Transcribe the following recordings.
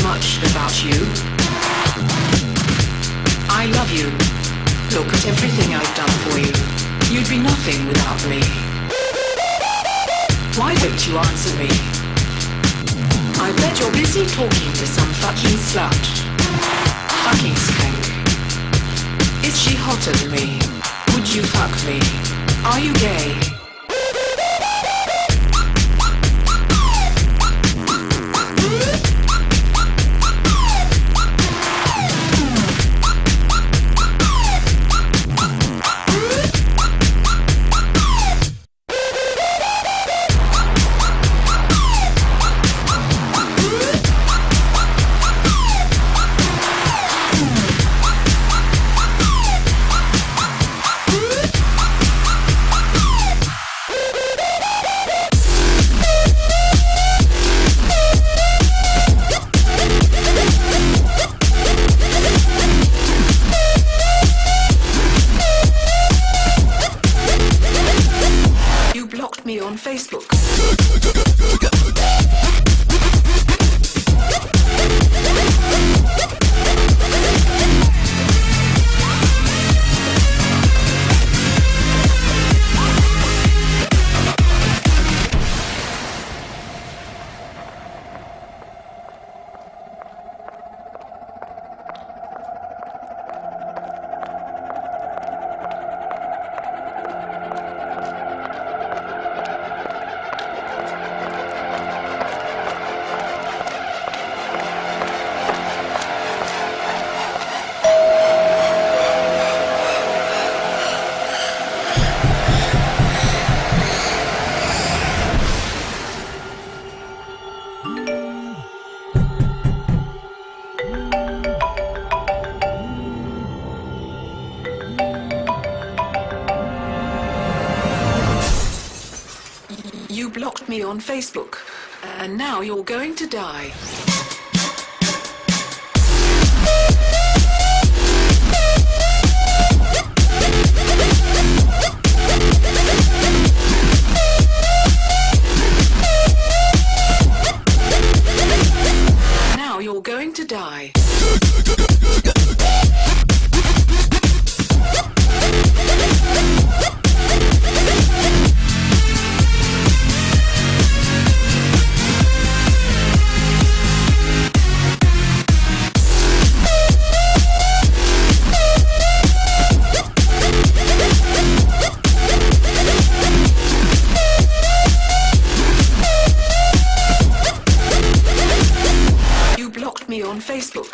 much about you. I love you. Look at everything I've done for you. You'd be nothing without me. Why don't you answer me? I bet you're busy talking to some fucking slut. Fucking skank. Is she hotter than me? Would you fuck me? Are you gay? On Facebook. You blocked me on Facebook, and now you're going to die. Now you're going to die. Me on Facebook.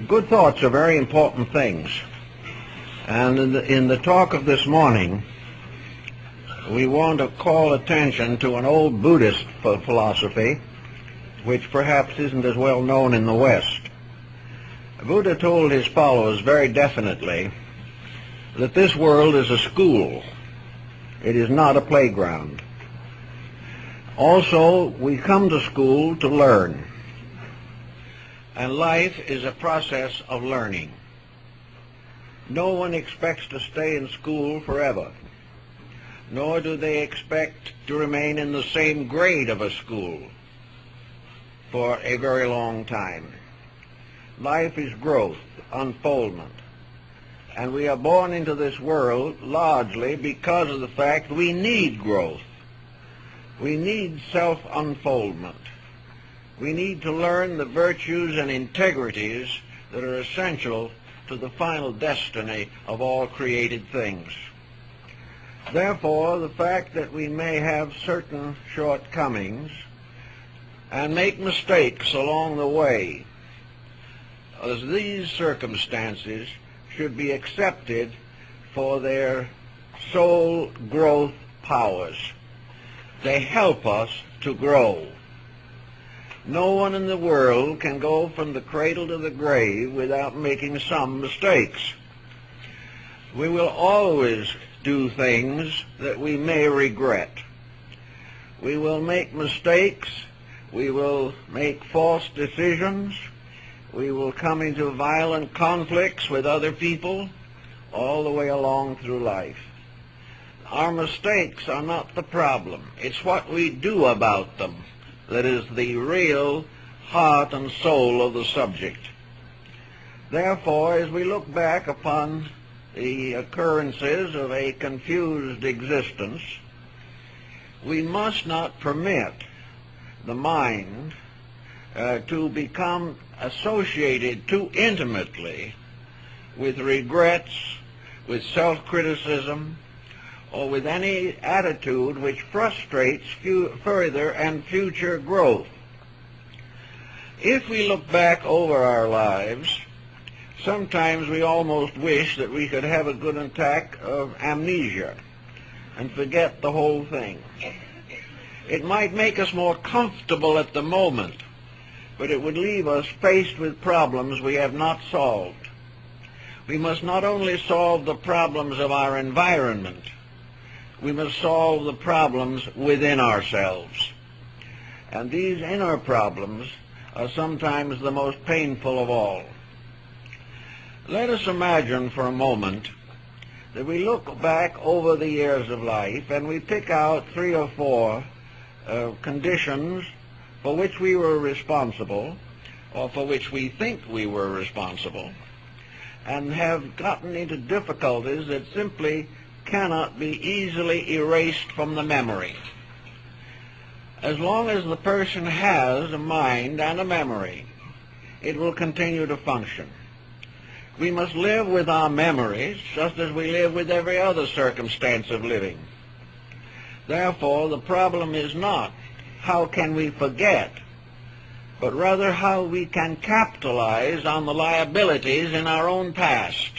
Good thoughts are very important things. And in the talk of this morning, we want to call attention to an old Buddhist philosophy, which perhaps isn't as well known in the West. Buddha told his followers very definitely that this world is a school. It is not a playground. Also, we come to school to learn. And life is a process of learning. No one expects to stay in school forever, nor do they expect to remain in the same grade of a school for a very long time. Life is growth, unfoldment, and we are born into this world largely because of the fact we need growth. We need self-unfoldment. We need to learn the virtues and integrities that are essential to the final destiny of all created things. Therefore, the fact that we may have certain shortcomings and make mistakes along the way, as these circumstances should be accepted for their soul growth powers. They help us to grow. No one in the world can go from the cradle to the grave without making some mistakes. We will always do things that we may regret. We will make mistakes. We will make false decisions. We will come into violent conflicts with other people all the way along through life. Our mistakes are not the problem. It's what we do about them that is the real heart and soul of the subject. Therefore, as we look back upon the occurrences of a confused existence, we must not permit the mind to become associated too intimately with regrets, with self-criticism, or with any attitude which frustrates further and future growth. If we look back over our lives, sometimes we almost wish that we could have a good attack of amnesia and forget the whole thing. It might make us more comfortable at the moment, but it would leave us faced with problems we have not solved. We must not only solve the problems of our environment, we must solve the problems within ourselves. And these inner problems are sometimes the most painful of all. Let us imagine for a moment that we look back over the years of life and we pick out 3 or 4 conditions for which we were responsible, or for which we think we were responsible, and have gotten into difficulties that simply cannot be easily erased from the memory. As long as the person has a mind and a memory, it will continue to function. We must live with our memories just as we live with every other circumstance of living. Therefore, the problem is not how can we forget, but rather how we can capitalize on the liabilities in our own past.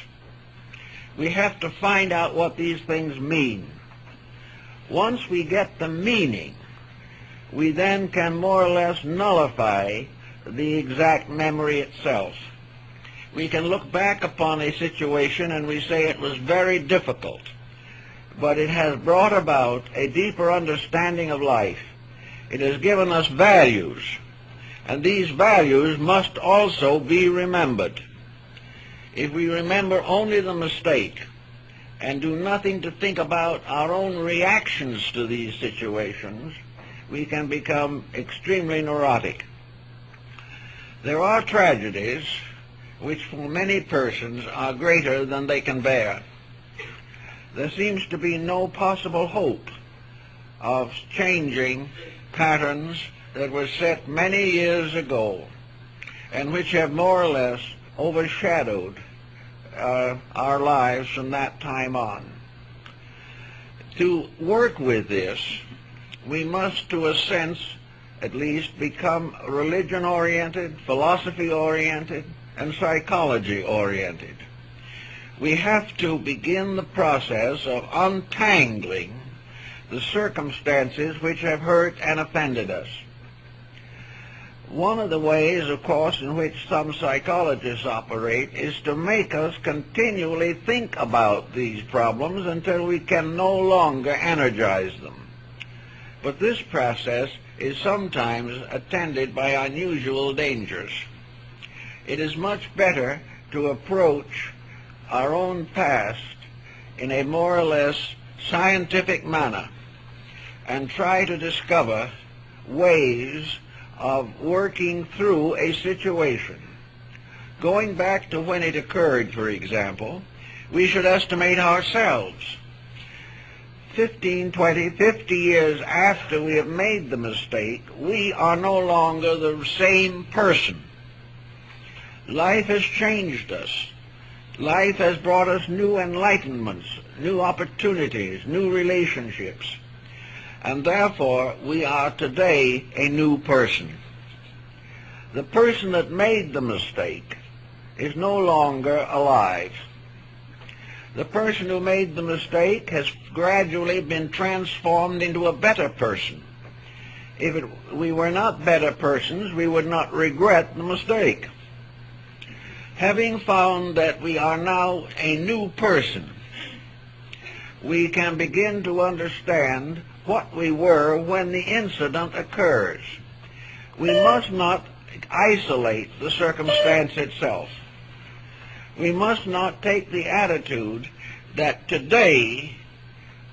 We have to find out what these things mean. Once we get the meaning, we then can more or less nullify the exact memory itself. We can look back upon a situation and we say it was very difficult, but it has brought about a deeper understanding of life. It has given us values, and these values must also be remembered. If we remember only the mistake and do nothing to think about our own reactions to these situations, we can become extremely neurotic. There are tragedies which for many persons are greater than they can bear. There seems to be no possible hope of changing patterns that were set many years ago and which have more or less overshadowed our lives from that time on. To work with this, we must, to a sense, at least, become religion-oriented, philosophy-oriented, and psychology-oriented. We have to begin the process of untangling the circumstances which have hurt and offended us. One of the ways, of course, in which some psychologists operate is to make us continually think about these problems until we can no longer energize them. But this process is sometimes attended by unusual dangers. It is much better to approach our own past in a more or less scientific manner and try to discover ways of working through a situation. Going back to when it occurred, for example, we should estimate ourselves. 15, 20, 50 years after we have made the mistake, we are no longer the same person. Life has changed us. Life has brought us new enlightenments, new opportunities, new relationships. And therefore, we are today a new person. The person that made the mistake is no longer alive. The person who made the mistake has gradually been transformed into a better person. If we were not better persons, we would not regret the mistake. Having found that we are now a new person, we can begin to understand what we were when the incident occurs. We must not isolate the circumstance itself. We must not take the attitude that today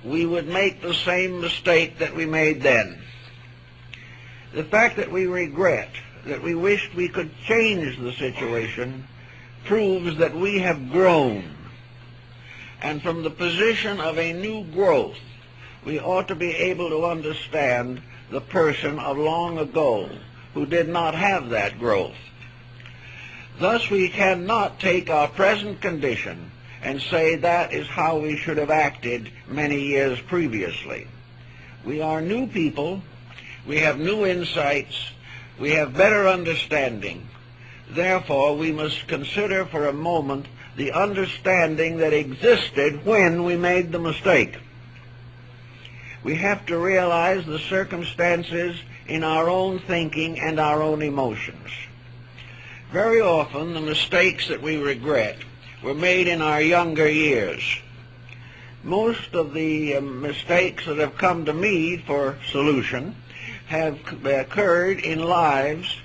we would make the same mistake that we made then. The fact that we regret, that we wished we could change the situation, proves that we have grown. And from the position of a new growth, we ought to be able to understand the person of long ago who did not have that growth. Thus, we cannot take our present condition and say that is how we should have acted many years previously. We are new people. We have new insights. We have better understanding. Therefore, we must consider for a moment the understanding that existed when we made the mistake. We have to realize the circumstances in our own thinking and our own emotions. Very often, the mistakes that we regret were made in our younger years. Most of the mistakes that have come to me for solution have occurred in lives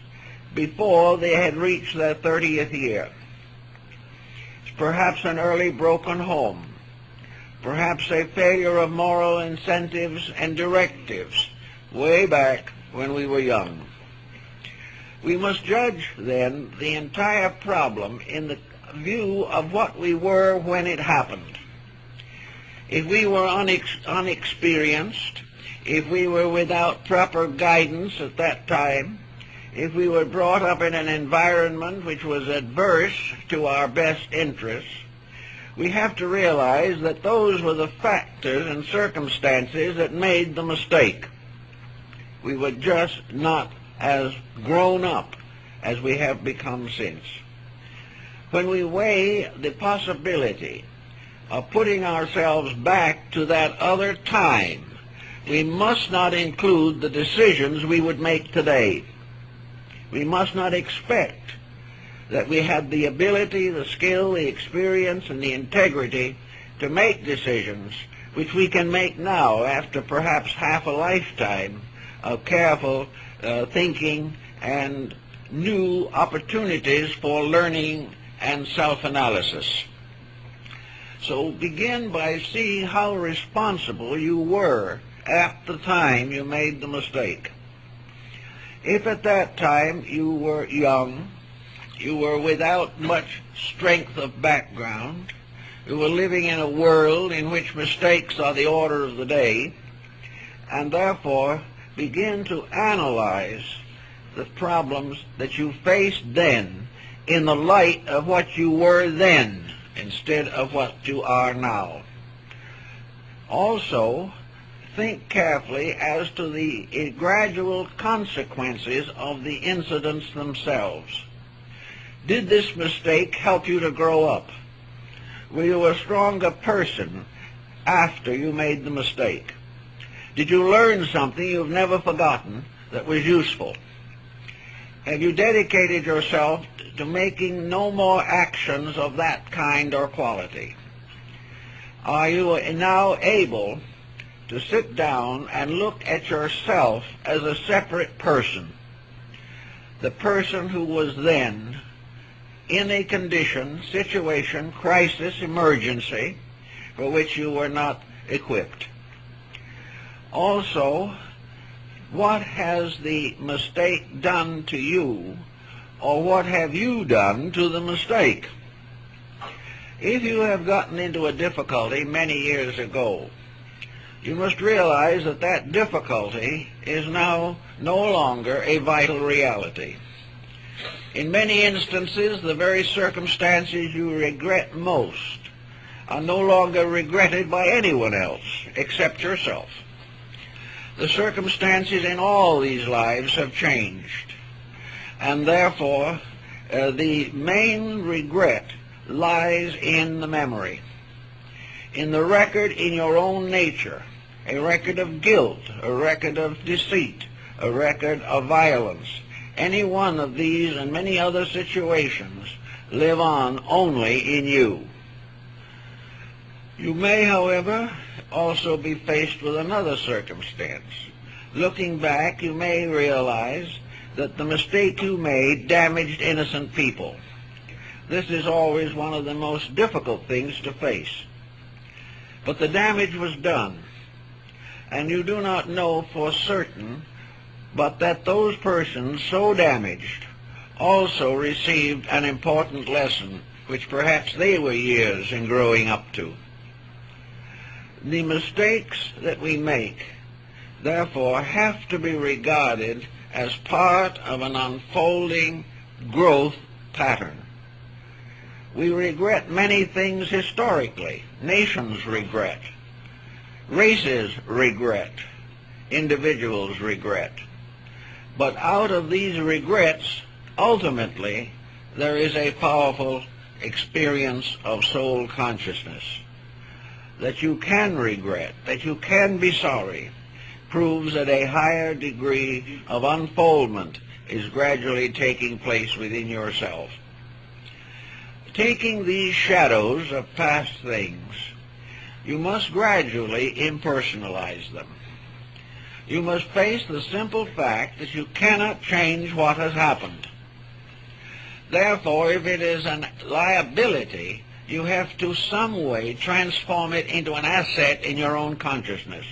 before they had reached their 30th year. It's perhaps an early broken home, perhaps a failure of moral incentives and directives way back when we were young. We must judge, then, the entire problem in the view of what we were when it happened. If we were unexperienced, if we were without proper guidance at that time, if we were brought up in an environment which was adverse to our best interests, we have to realize that those were the factors and circumstances that made the mistake. We were just not as grown up as we have become since. When we weigh the possibility of putting ourselves back to that other time, we must not include the decisions we would make today. We must not expect that we had the ability, the skill, the experience, and the integrity to make decisions which we can make now after perhaps half a lifetime of careful thinking and new opportunities for learning and self-analysis. So begin by seeing how responsible you were at the time you made the mistake. If at that time you were young, you were without much strength of background, you were living in a world in which mistakes are the order of the day, and therefore begin to analyze the problems that you faced then in the light of what you were then instead of what you are now. Also, think carefully as to the gradual consequences of the incidents themselves. Did this mistake help you to grow up? Were you a stronger person after you made the mistake? Did you learn something you've never forgotten that was useful? Have you dedicated yourself to making no more actions of that kind or quality? Are you now able to sit down and look at yourself as a separate person, the person who was then in a condition, situation, crisis, emergency, for which you were not equipped? Also, what has the mistake done to you, or what have you done to the mistake? If you have gotten into a difficulty many years ago, you must realize that that difficulty is now no longer a vital reality. In many instances, the very circumstances you regret most are no longer regretted by anyone else except yourself. The circumstances in all these lives have changed, and therefore the main regret lies in the memory, in the record in your own nature, a record of guilt, a record of deceit, a record of violence. Any one of these and many other situations live on only in you. You may, however, also be faced with another circumstance. Looking back, you may realize that the mistake you made damaged innocent people. This is always one of the most difficult things to face. But the damage was done, and you do not know for certain but that those persons so damaged also received an important lesson which perhaps they were years in growing up to. The mistakes that we make, therefore, have to be regarded as part of an unfolding growth pattern. We regret many things historically. Nations regret. Races regret. Individuals regret. But out of these regrets, ultimately, there is a powerful experience of soul consciousness. That you can regret, that you can be sorry, proves that a higher degree of unfoldment is gradually taking place within yourself. Taking these shadows of past things, you must gradually impersonalize them. You must face the simple fact that you cannot change what has happened. Therefore, if it is a liability, you have to some way transform it into an asset in your own consciousness.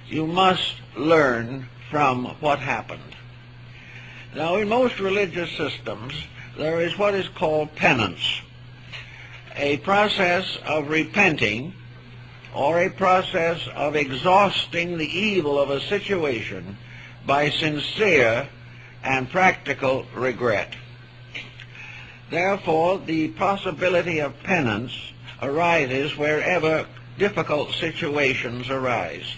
You must learn from what happened. Now, in most religious systems, there is what is called penance, a process of repenting or a process of exhausting the evil of a situation by sincere and practical regret. Therefore, the possibility of penance arises wherever difficult situations arise.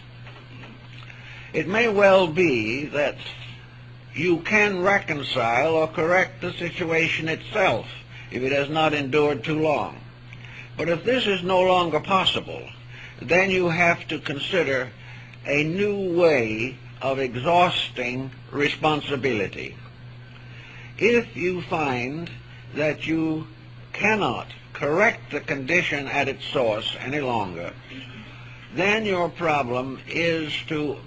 It may well be that you can reconcile or correct the situation itself if it has not endured too long. But if this is no longer possible, then you have to consider a new way of exhausting responsibility. If you find that you cannot correct the condition at its source any longer, then your problem is to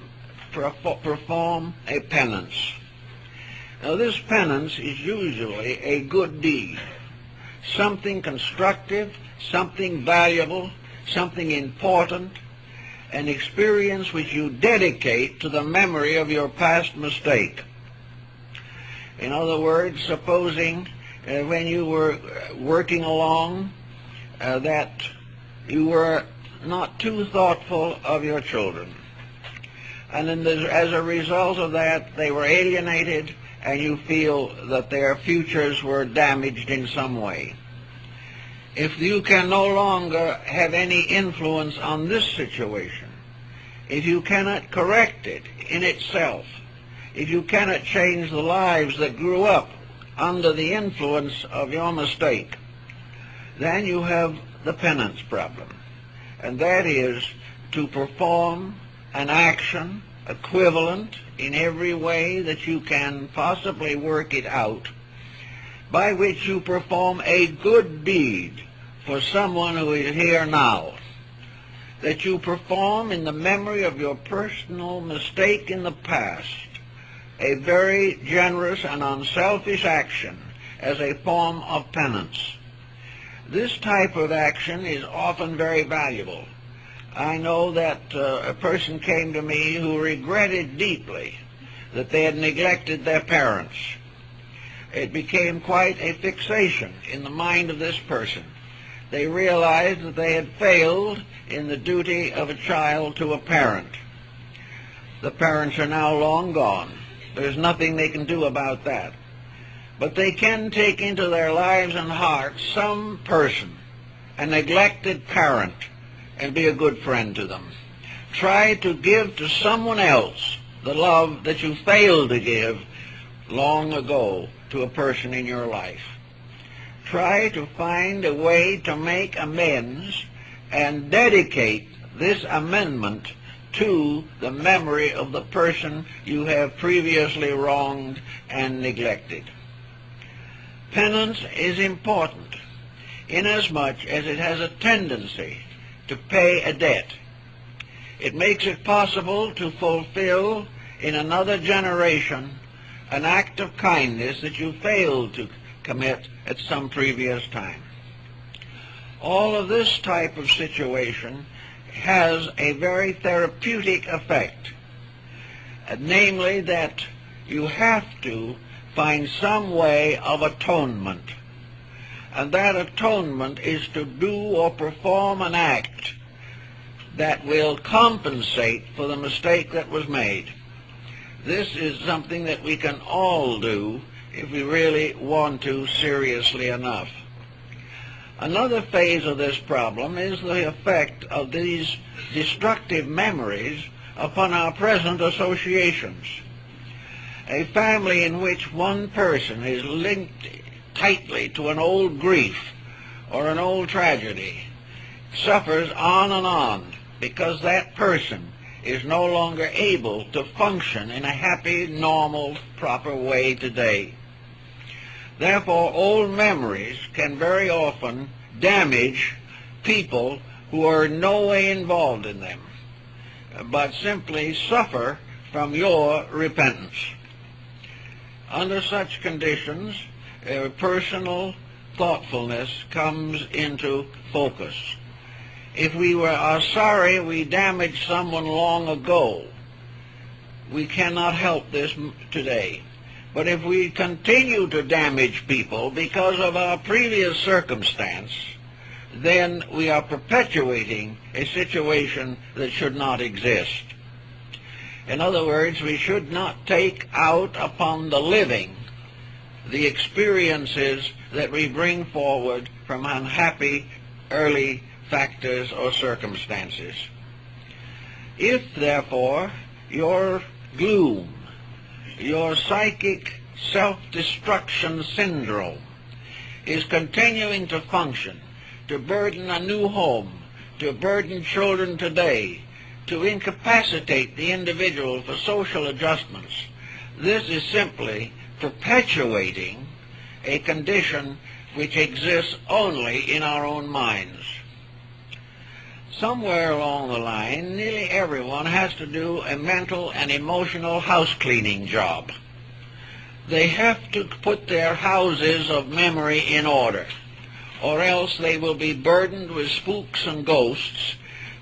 perform a penance. Now, this penance is usually a good deed, something constructive, something valuable, something important, an experience which you dedicate to the memory of your past mistake. In other words, supposing when you were working along that you were not too thoughtful of your children, and then as a result of that they were alienated and you feel that their futures were damaged in some way. If you can no longer have any influence on this situation, if you cannot correct it in itself, if you cannot change the lives that grew up under the influence of your mistake, then you have the penance problem, and that is to perform an action equivalent in every way that you can possibly work it out, by which you perform a good deed for someone who is here now, that you perform in the memory of your personal mistake in the past a very generous and unselfish action as a form of penance. This type of action is often very valuable. I know that a person came to me who regretted deeply that they had neglected their parents. It became quite a fixation in the mind of this person. They realized that they had failed in the duty of a child to a parent. The parents are now long gone. There's nothing they can do about that. But they can take into their lives and hearts some person, a neglected parent, and be a good friend to them. Try to give to someone else the love that you failed to give long ago to a person in your life. Try to find a way to make amends and dedicate this amendment to the memory of the person you have previously wronged and neglected. Penance is important inasmuch as it has a tendency to pay a debt. It makes it possible to fulfill in another generation an act of kindness that you failed to commit at some previous time. All of this type of situation has a very therapeutic effect, namely that you have to find some way of atonement, and that atonement is to do or perform an act that will compensate for the mistake that was made. This is something that we can all do if we really want to seriously enough. Another phase of this problem is the effect of these destructive memories upon our present associations. A family in which one person is linked tightly to an old grief or an old tragedy suffers on because that person is no longer able to function in a happy, normal, proper way today. Therefore, old memories can very often damage people who are in no way involved in them, but simply suffer from your repentance. Under such conditions, personal thoughtfulness comes into focus. If we are sorry we damaged someone long ago, we cannot help this today. But if we continue to damage people because of our previous circumstance, then we are perpetuating a situation that should not exist. In other words, we should not take out upon the living the experiences that we bring forward from unhappy early factors or circumstances. If, therefore, your gloom, your psychic self-destruction syndrome is continuing to function, to burden a new home, to burden children today, to incapacitate the individual for social adjustments, this is simply perpetuating a condition which exists only in our own minds. Somewhere along the line, nearly everyone has to do a mental and emotional house cleaning job. They have to put their houses of memory in order, or else they will be burdened with spooks and ghosts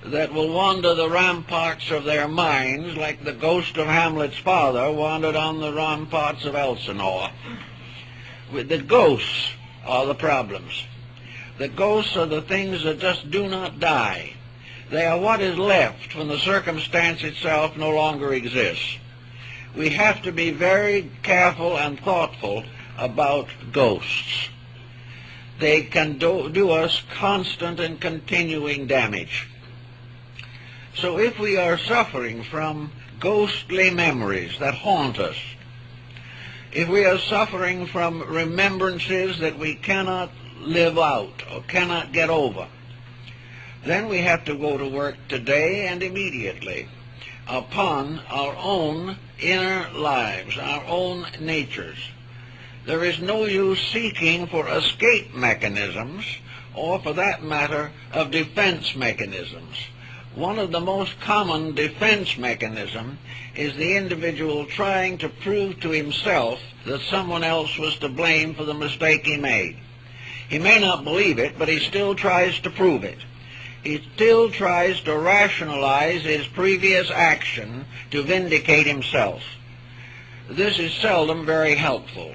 that will wander the ramparts of their minds like the ghost of Hamlet's father wandered on the ramparts of Elsinore. With the ghosts are the problems. The ghosts are the things that just do not die. They are what is left when the circumstance itself no longer exists. We have to be very careful and thoughtful about ghosts. They can do us constant and continuing damage. So if we are suffering from ghostly memories that haunt us, if we are suffering from remembrances that we cannot live out or cannot get over, then we have to go to work today and immediately upon our own inner lives, our own natures. There is no use seeking for escape mechanisms, or for that matter, of defense mechanisms. One of the most common defense mechanisms is the individual trying to prove to himself that someone else was to blame for the mistake he made. He may not believe it, but he still tries to prove it. He still tries to rationalize his previous action to vindicate himself. This is seldom very helpful,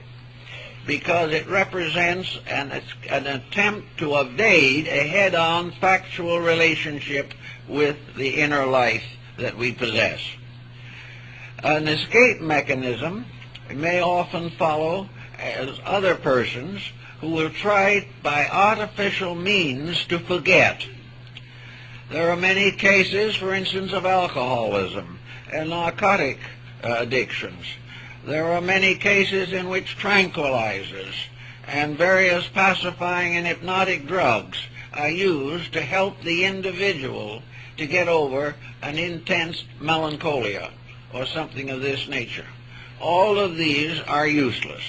because it represents an attempt to evade a head-on factual relationship with the inner life that we possess. An escape mechanism may often follow as other persons who will try by artificial means to forget. There are many cases, for instance, of alcoholism and narcotic addictions. There are many cases in which tranquilizers and various pacifying and hypnotic drugs are used to help the individual to get over an intense melancholia or something of this nature. All of these are useless.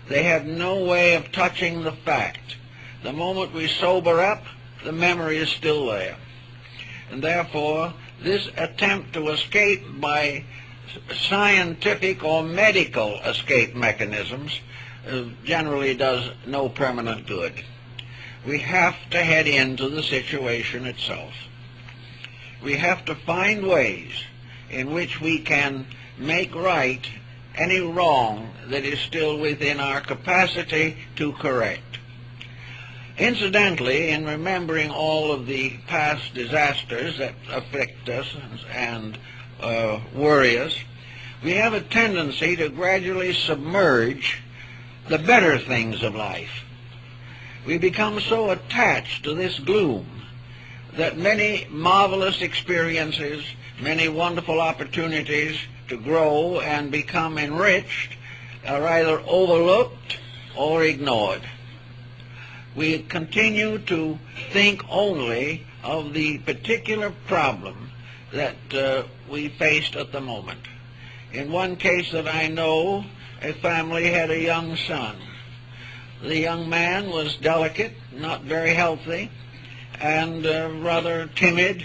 They have no way of touching the fact. The moment we sober up, the memory is still there. And therefore, this attempt to escape by scientific or medical escape mechanisms generally does no permanent good. We have to head into the situation itself. We have to find ways in which we can make right any wrong that is still within our capacity to correct. Incidentally, in remembering all of the past disasters that afflict us and worry us, we have a tendency to gradually submerge the better things of life. We become so attached to this gloom that many marvelous experiences, many wonderful opportunities to grow and become enriched are either overlooked or ignored. We continue to think only of the particular problem that we faced at the moment. In one case that I know, a family had a young son. The young man was delicate, not very healthy, and rather timid,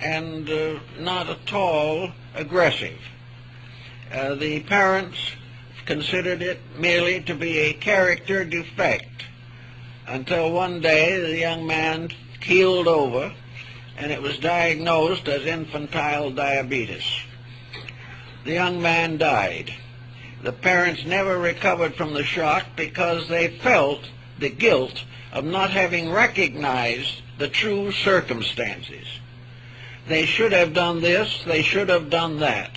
and not at all aggressive. The parents considered it merely to be a character defect, until one day the young man keeled over, and it was diagnosed as infantile diabetes. The young man died. The parents never recovered from the shock because they felt the guilt of not having recognized the true circumstances. They should have done this, they should have done that.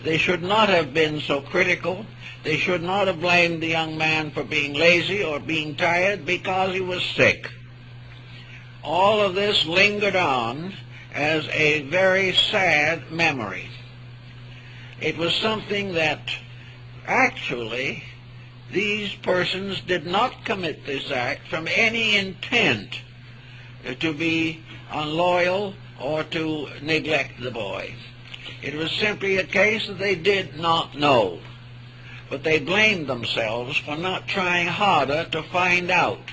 They should not have been so critical. They should not have blamed the young man for being lazy or being tired because he was sick. All of this lingered on as a very sad memory. It was something that actually these persons did not commit this act from any intent to be unloyal or to neglect the boy. It was simply a case that they did not know, but they blamed themselves for not trying harder to find out.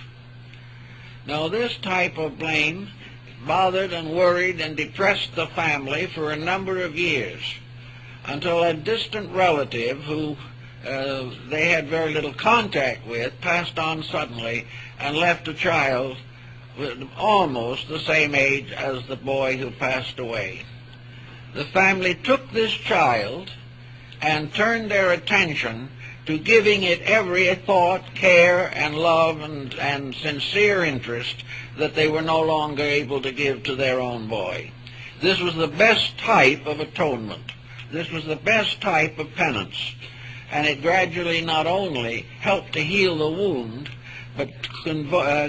Now, this type of blame bothered and worried and depressed the family for a number of years, until a distant relative who they had very little contact with passed on suddenly and left a child with almost the same age as the boy who passed away. The family took this child and turned their attention to giving it every thought, care, and love and sincere interest that they were no longer able to give to their own boy. This was the best type of atonement. This was the best type of penance. And it gradually not only helped to heal the wound, but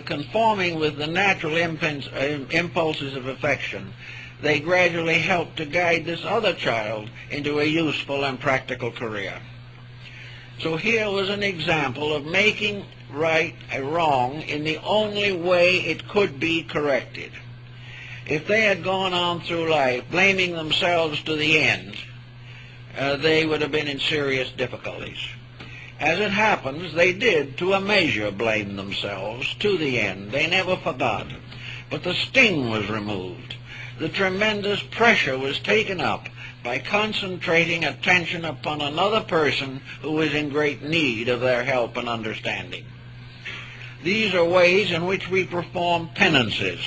conforming with the natural impulses of affection, they gradually helped to guide this other child into a useful and practical career. So here was an example of making right a wrong in the only way it could be corrected. If they had gone on through life blaming themselves to the end, they would have been in serious difficulties. As it happens, they did, to a measure, blame themselves to the end. They never forgot. But the sting was removed. The tremendous pressure was taken up by concentrating attention upon another person who was in great need of their help and understanding. These are ways in which we perform penances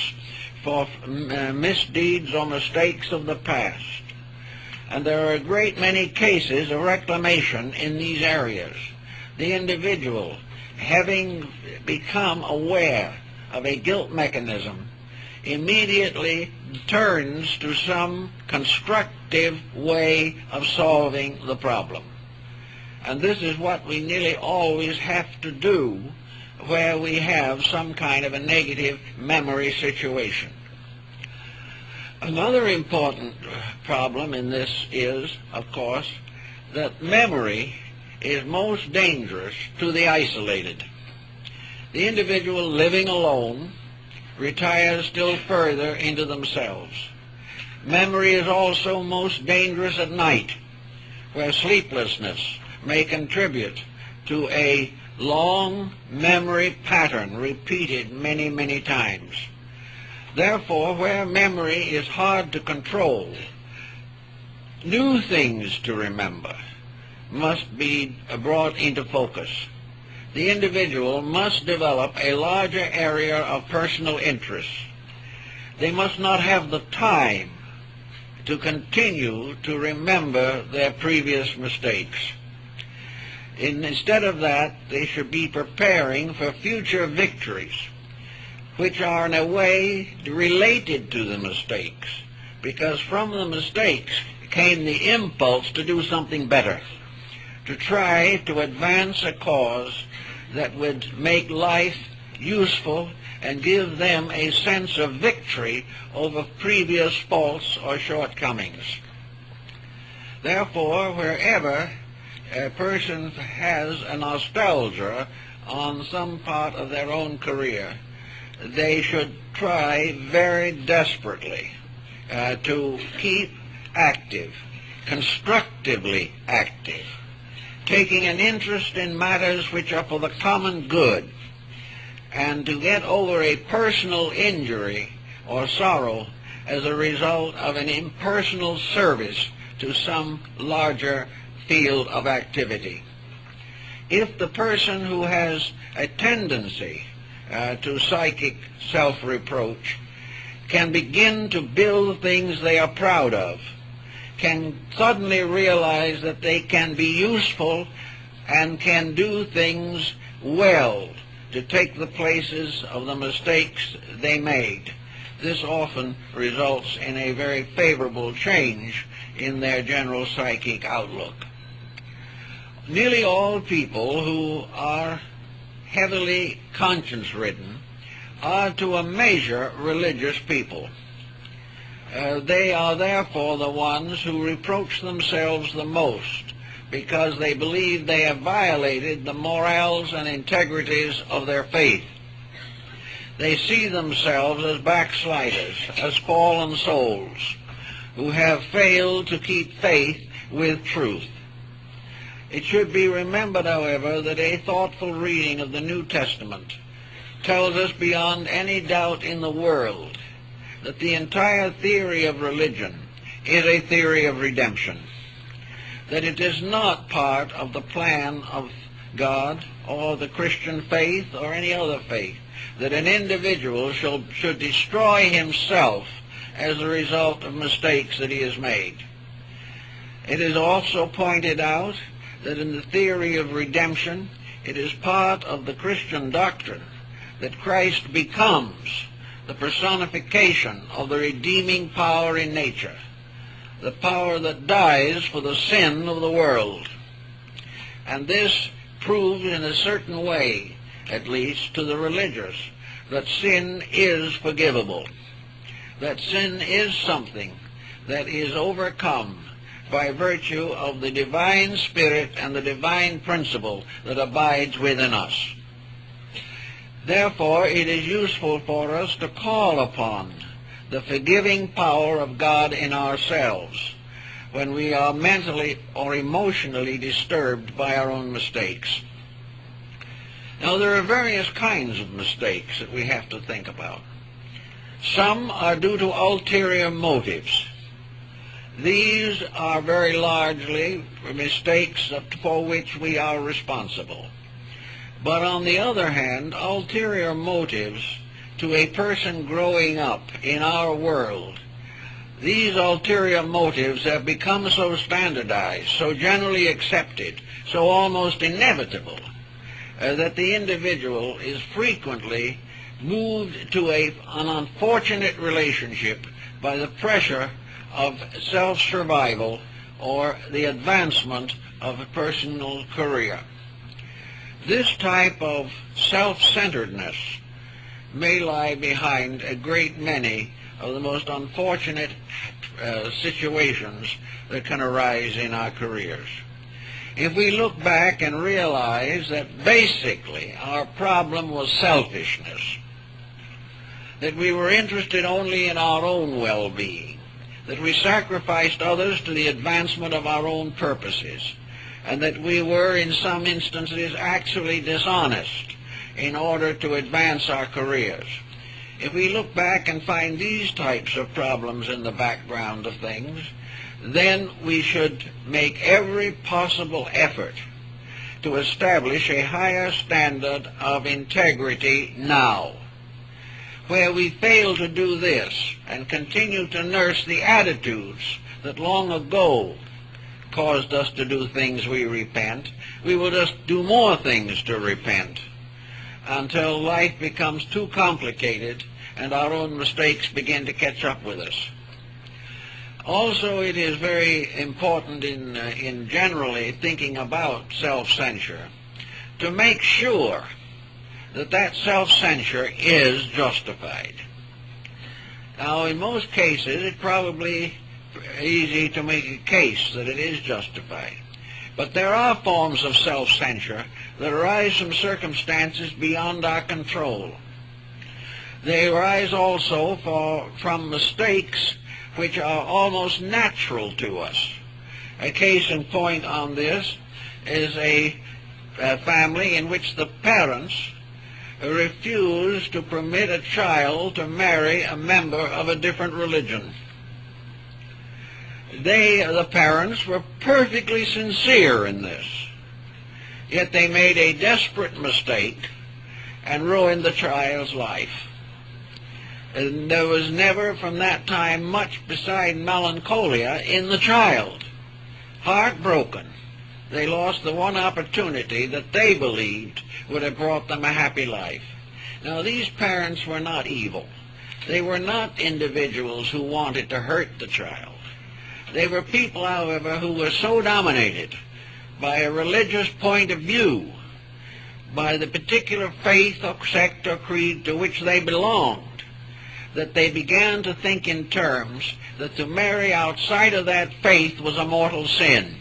for misdeeds or mistakes of the past. And there are a great many cases of reclamation in these areas. The individual, having become aware of a guilt mechanism, immediately turns to some constructive way of solving the problem. And this is what we nearly always have to do where we have some kind of a negative memory situation. Another important problem in this is, of course, that memory is most dangerous to the isolated. The individual living alone retires still further into themselves. Memory is also most dangerous at night, where sleeplessness may contribute to a long memory pattern repeated many, many times. Therefore, where memory is hard to control, new things to remember must be brought into focus. The individual must develop a larger area of personal interest. They must not have the time to continue to remember their previous mistakes. Instead of that, they should be preparing for future victories, which are in a way related to the mistakes, because from the mistakes came the impulse to do something better, to try to advance a cause that would make life useful and give them a sense of victory over previous faults or shortcomings. Therefore, wherever a person has a nostalgia on some part of their own career, they should try very desperately to keep active, constructively active, taking an interest in matters which are for the common good, and to get over a personal injury or sorrow as a result of an impersonal service to some larger field of activity. If the person who has a tendency to psychic self-reproach can begin to build things they are proud of, can suddenly realize that they can be useful and can do things well to take the places of the mistakes they made, this often results in a very favorable change in their general psychic outlook. Nearly all people who are heavily conscience-ridden are to a measure religious people. They are therefore the ones who reproach themselves the most because they believe they have violated the morals and integrities of their faith. They see themselves as backsliders, as fallen souls, who have failed to keep faith with truth. It should be remembered, however, that a thoughtful reading of the New Testament tells us beyond any doubt in the world that the entire theory of religion is a theory of redemption, that it is not part of the plan of God or the Christian faith or any other faith, that an individual should destroy himself as a result of mistakes that he has made. It is also pointed out that in the theory of redemption, it is part of the Christian doctrine that Christ becomes the personification of the redeeming power in nature, the power that dies for the sin of the world. And this proves in a certain way, at least to the religious, that sin is forgivable, that sin is something that is overcome by virtue of the divine spirit and the divine principle that abides within us. Therefore, it is useful for us to call upon the forgiving power of God in ourselves when we are mentally or emotionally disturbed by our own mistakes. Now, there are various kinds of mistakes that we have to think about. Some are due to ulterior motives. These are very largely mistakes for which we are responsible. But on the other hand, ulterior motives to a person growing up in our world, these ulterior motives have become so standardized, so generally accepted, so almost inevitable, that the individual is frequently moved to an unfortunate relationship by the pressure of self-survival or the advancement of a personal career. This type of self-centeredness may lie behind a great many of the most unfortunate situations that can arise in our careers. If we look back and realize that basically our problem was selfishness, that we were interested only in our own well-being, that we sacrificed others to the advancement of our own purposes, and that we were in some instances actually dishonest in order to advance our careers. If we look back and find these types of problems in the background of things, then we should make every possible effort to establish a higher standard of integrity now. Where we fail to do this and continue to nurse the attitudes that long ago caused us to do things we repent, we will just do more things to repent until life becomes too complicated and our own mistakes begin to catch up with us. Also, it is very important in generally thinking about self-censure to make sure that that self-censure is justified. Now, in most cases, it's probably easy to make a case that it is justified. But there are forms of self-censure that arise from circumstances beyond our control. They arise also from mistakes which are almost natural to us. A case in point on this is a family in which the parents refused to permit a child to marry a member of a different religion. The parents, were perfectly sincere in this, yet they made a desperate mistake and ruined the child's life. And there was never from that time much beside melancholia in the child. Heartbroken, they lost the one opportunity that they believed would have brought them a happy life. Now, these parents were not evil. They were not individuals who wanted to hurt the child. They were people, however, who were so dominated by a religious point of view, by the particular faith or sect or creed to which they belonged, that they began to think in terms that to marry outside of that faith was a mortal sin.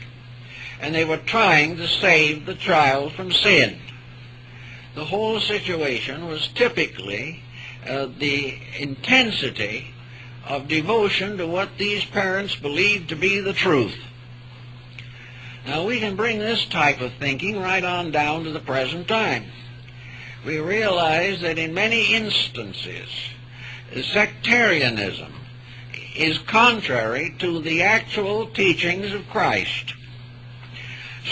And they were trying to save the child from sin. The whole situation was typically the intensity of devotion to what these parents believed to be the truth. Now, we can bring this type of thinking right on down to the present time. We realize that in many instances, sectarianism is contrary to the actual teachings of Christ.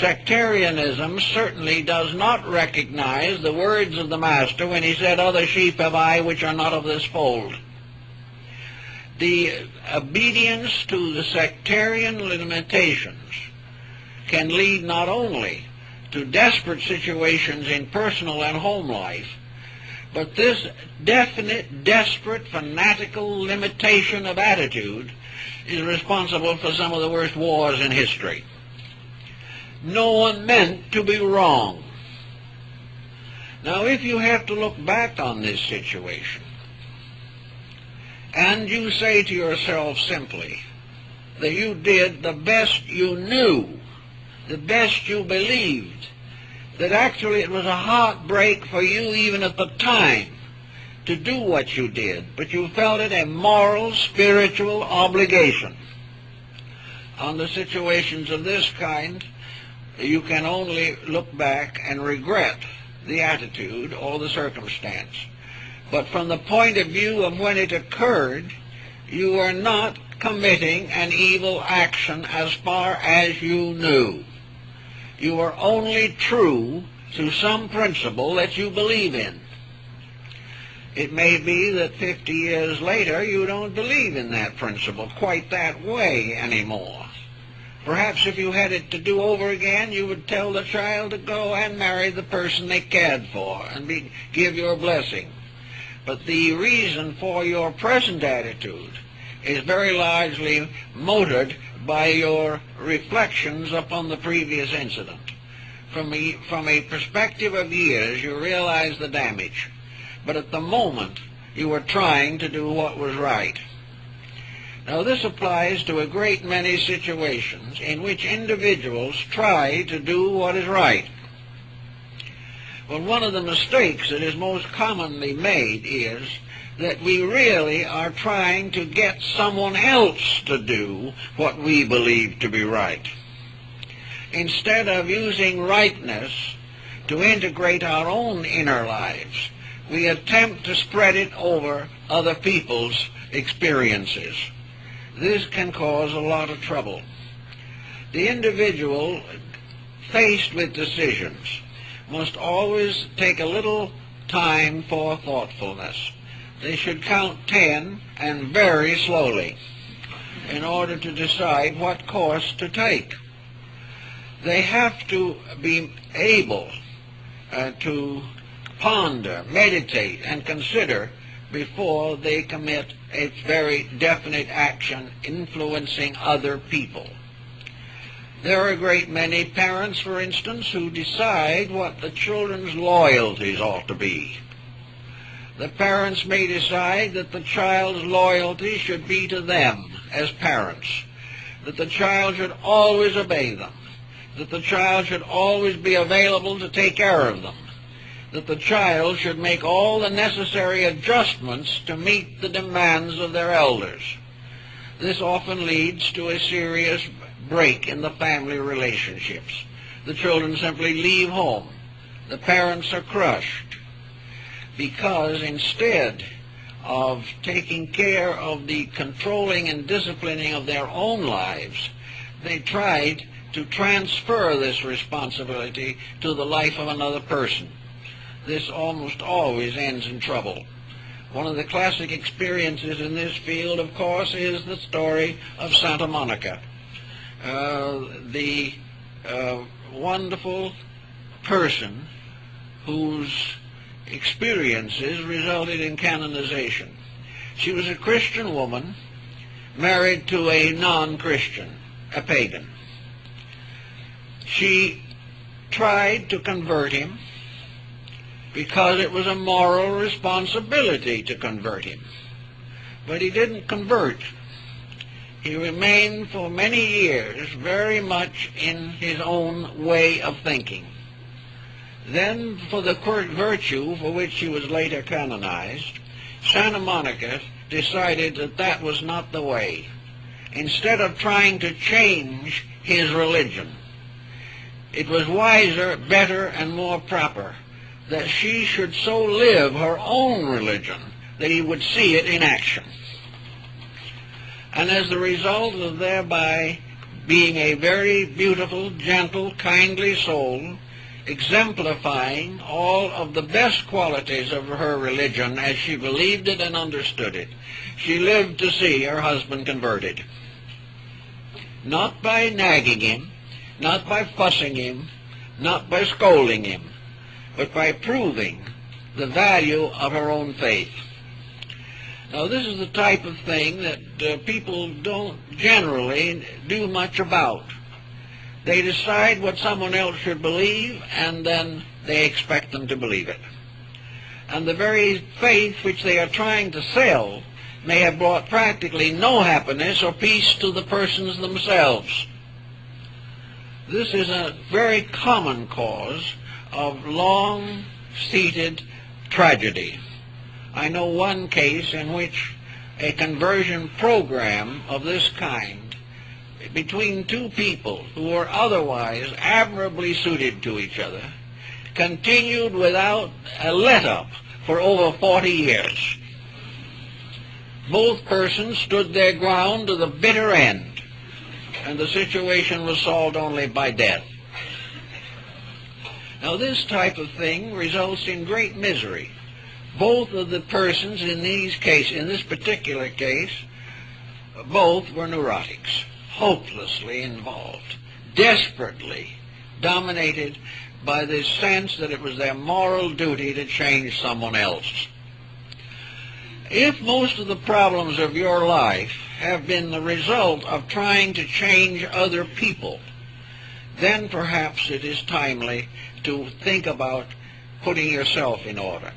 Sectarianism certainly does not recognize the words of the Master when he said, "Other sheep have I which are not of this fold." The obedience to the sectarian limitations can lead not only to desperate situations in personal and home life, but this definite, desperate, fanatical limitation of attitude is responsible for some of the worst wars in history. No one meant to be wrong. Now, if you have to look back on this situation, and you say to yourself simply that you did the best you knew, the best you believed, that actually it was a heartbreak for you even at the time to do what you did, but you felt it a moral, spiritual obligation. Under situations of this kind, you can only look back and regret the attitude or the circumstance. But from the point of view of when it occurred, you were not committing an evil action as far as you knew. You were only true to some principle that you believe in. It may be that 50 years later you don't believe in that principle quite that way anymore. Perhaps if you had it to do over again, you would tell the child to go and marry the person they cared for and give your blessing. But the reason for your present attitude is very largely motored by your reflections upon the previous incident. From a perspective of years, you realize the damage, but at the moment you were trying to do what was right. Now this applies to a great many situations in which individuals try to do what is right. Well, one of the mistakes that is most commonly made is that we really are trying to get someone else to do what we believe to be right. Instead of using rightness to integrate our own inner lives, we attempt to spread it over other people's experiences. This can cause a lot of trouble. The individual faced with decisions must always take a little time for thoughtfulness. They should count 10 and very slowly in order to decide what course to take. They have to be able to ponder, meditate, and consider before they commit a very definite action influencing other people. There are a great many parents, for instance, who decide what the children's loyalties ought to be. The parents may decide that the child's loyalty should be to them as parents, that the child should always obey them, that the child should always be available to take care of them, that the child should make all the necessary adjustments to meet the demands of their elders. This often leads to a serious break in the family relationships. The children simply leave home. The parents are crushed because instead of taking care of the controlling and disciplining of their own lives, they tried to transfer this responsibility to the life of another person. This almost always ends in trouble. One of the classic experiences in this field, of course, is the story of Santa Monica. The wonderful person whose experiences resulted in canonization. She was a Christian woman married to a non-Christian, a pagan. She tried to convert him because it was a moral responsibility to convert him. But he didn't convert. He remained for many years very much in his own way of thinking. Then, for the virtue for which he was later canonized, Santa Monica decided that that was not the way. Instead of trying to change his religion, it was wiser, better, and more proper that she should so live her own religion that he would see it in action. And as the result of thereby being a very beautiful, gentle, kindly soul, exemplifying all of the best qualities of her religion as she believed it and understood it, she lived to see her husband converted. Not by nagging him, not by fussing him, not by scolding him, but by proving the value of her own faith. Now, this is the type of thing that people don't generally do much about. They decide what someone else should believe, and then they expect them to believe it. And the very faith which they are trying to sell may have brought practically no happiness or peace to the persons themselves. This is a very common cause of long-seated tragedy. I know one case in which a conversion program of this kind between two people who were otherwise admirably suited to each other continued without a let-up for over 40 years. Both persons stood their ground to the bitter end, and the situation was solved only by death. Now, this type of thing results in great misery. Both of the persons in this particular case, both were neurotics, hopelessly involved, desperately dominated by this sense that it was their moral duty to change someone else. If most of the problems of your life have been the result of trying to change other people, then perhaps it is timely to think about putting yourself in order.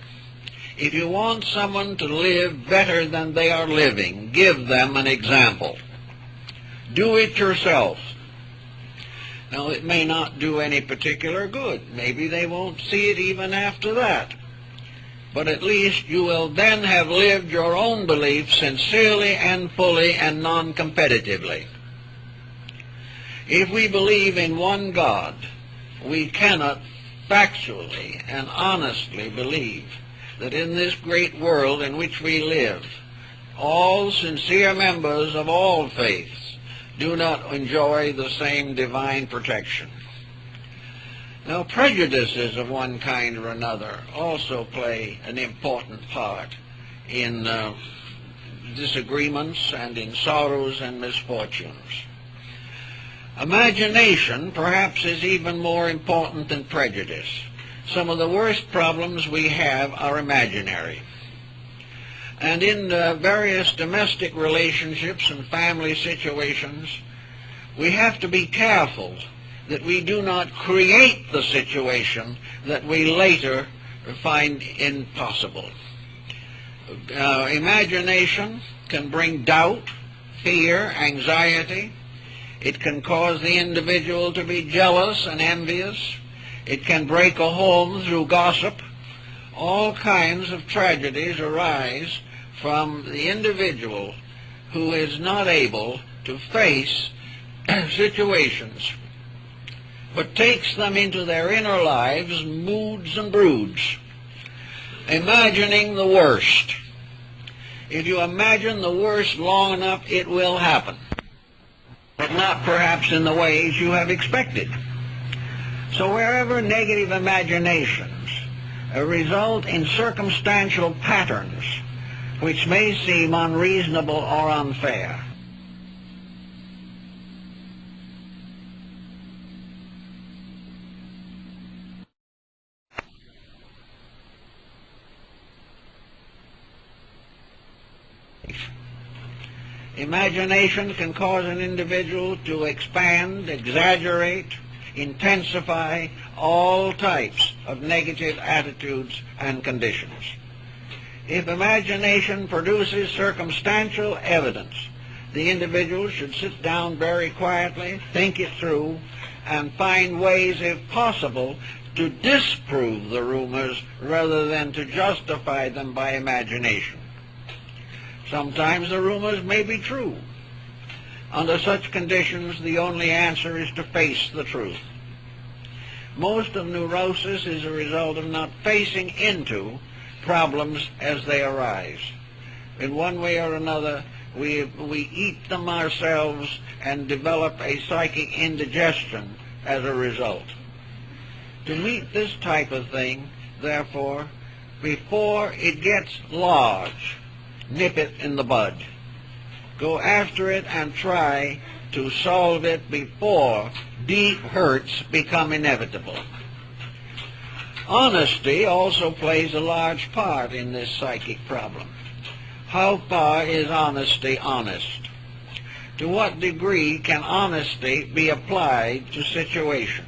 If you want someone to live better than they are living, give them an example. Do it yourself. Now, it may not do any particular good. Maybe they won't see it even after that. But at least you will then have lived your own belief sincerely and fully and non-competitively. If we believe in one God, we cannot factually and honestly believe that in this great world in which we live, all sincere members of all faiths do not enjoy the same divine protection. Now, prejudices of one kind or another also play an important part in disagreements and in sorrows and misfortunes. Imagination perhaps is even more important than prejudice. Some of the worst problems we have are imaginary. And in various domestic relationships and family situations, we have to be careful that we do not create the situation that we later find impossible. Imagination can bring doubt, fear, anxiety. It can cause the individual to be jealous and envious. It can break a home through gossip. All kinds of tragedies arise from the individual who is not able to face situations, but takes them into their inner lives, moods and broods, imagining the worst. If you imagine the worst long enough, it will happen, but not perhaps in the ways you have expected. So wherever negative imaginations result in circumstantial patterns which may seem unreasonable or unfair, imagination can cause an individual to expand, exaggerate, intensify all types of negative attitudes and conditions. If imagination produces circumstantial evidence, the individual should sit down very quietly, think it through, and find ways, if possible, to disprove the rumors rather than to justify them by imagination. Sometimes the rumors may be true. Under such conditions, the only answer is to face the truth. Most of neurosis is a result of not facing into problems as they arise. In one way or another, we eat them ourselves and develop a psychic indigestion as a result. To meet this type of thing, therefore, before it gets large, nip it in the bud. Go after it and try to solve it before deep hurts become inevitable. Honesty also plays a large part in this psychic problem. How far is honesty honest? To what degree can honesty be applied to situations?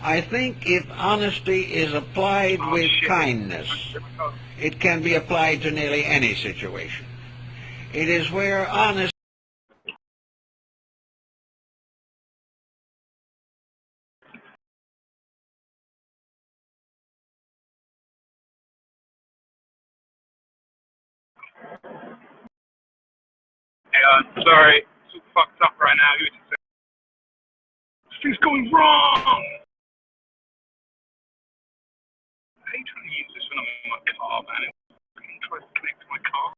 I think if honesty is applied with kindness, it can be applied to nearly any situation. It is where honesty Hey, sorry, it's all fucked up right now. Give me a second. This thing's going wrong. I hate trying to use this when I'm in my car, man. It tries to connect to my car.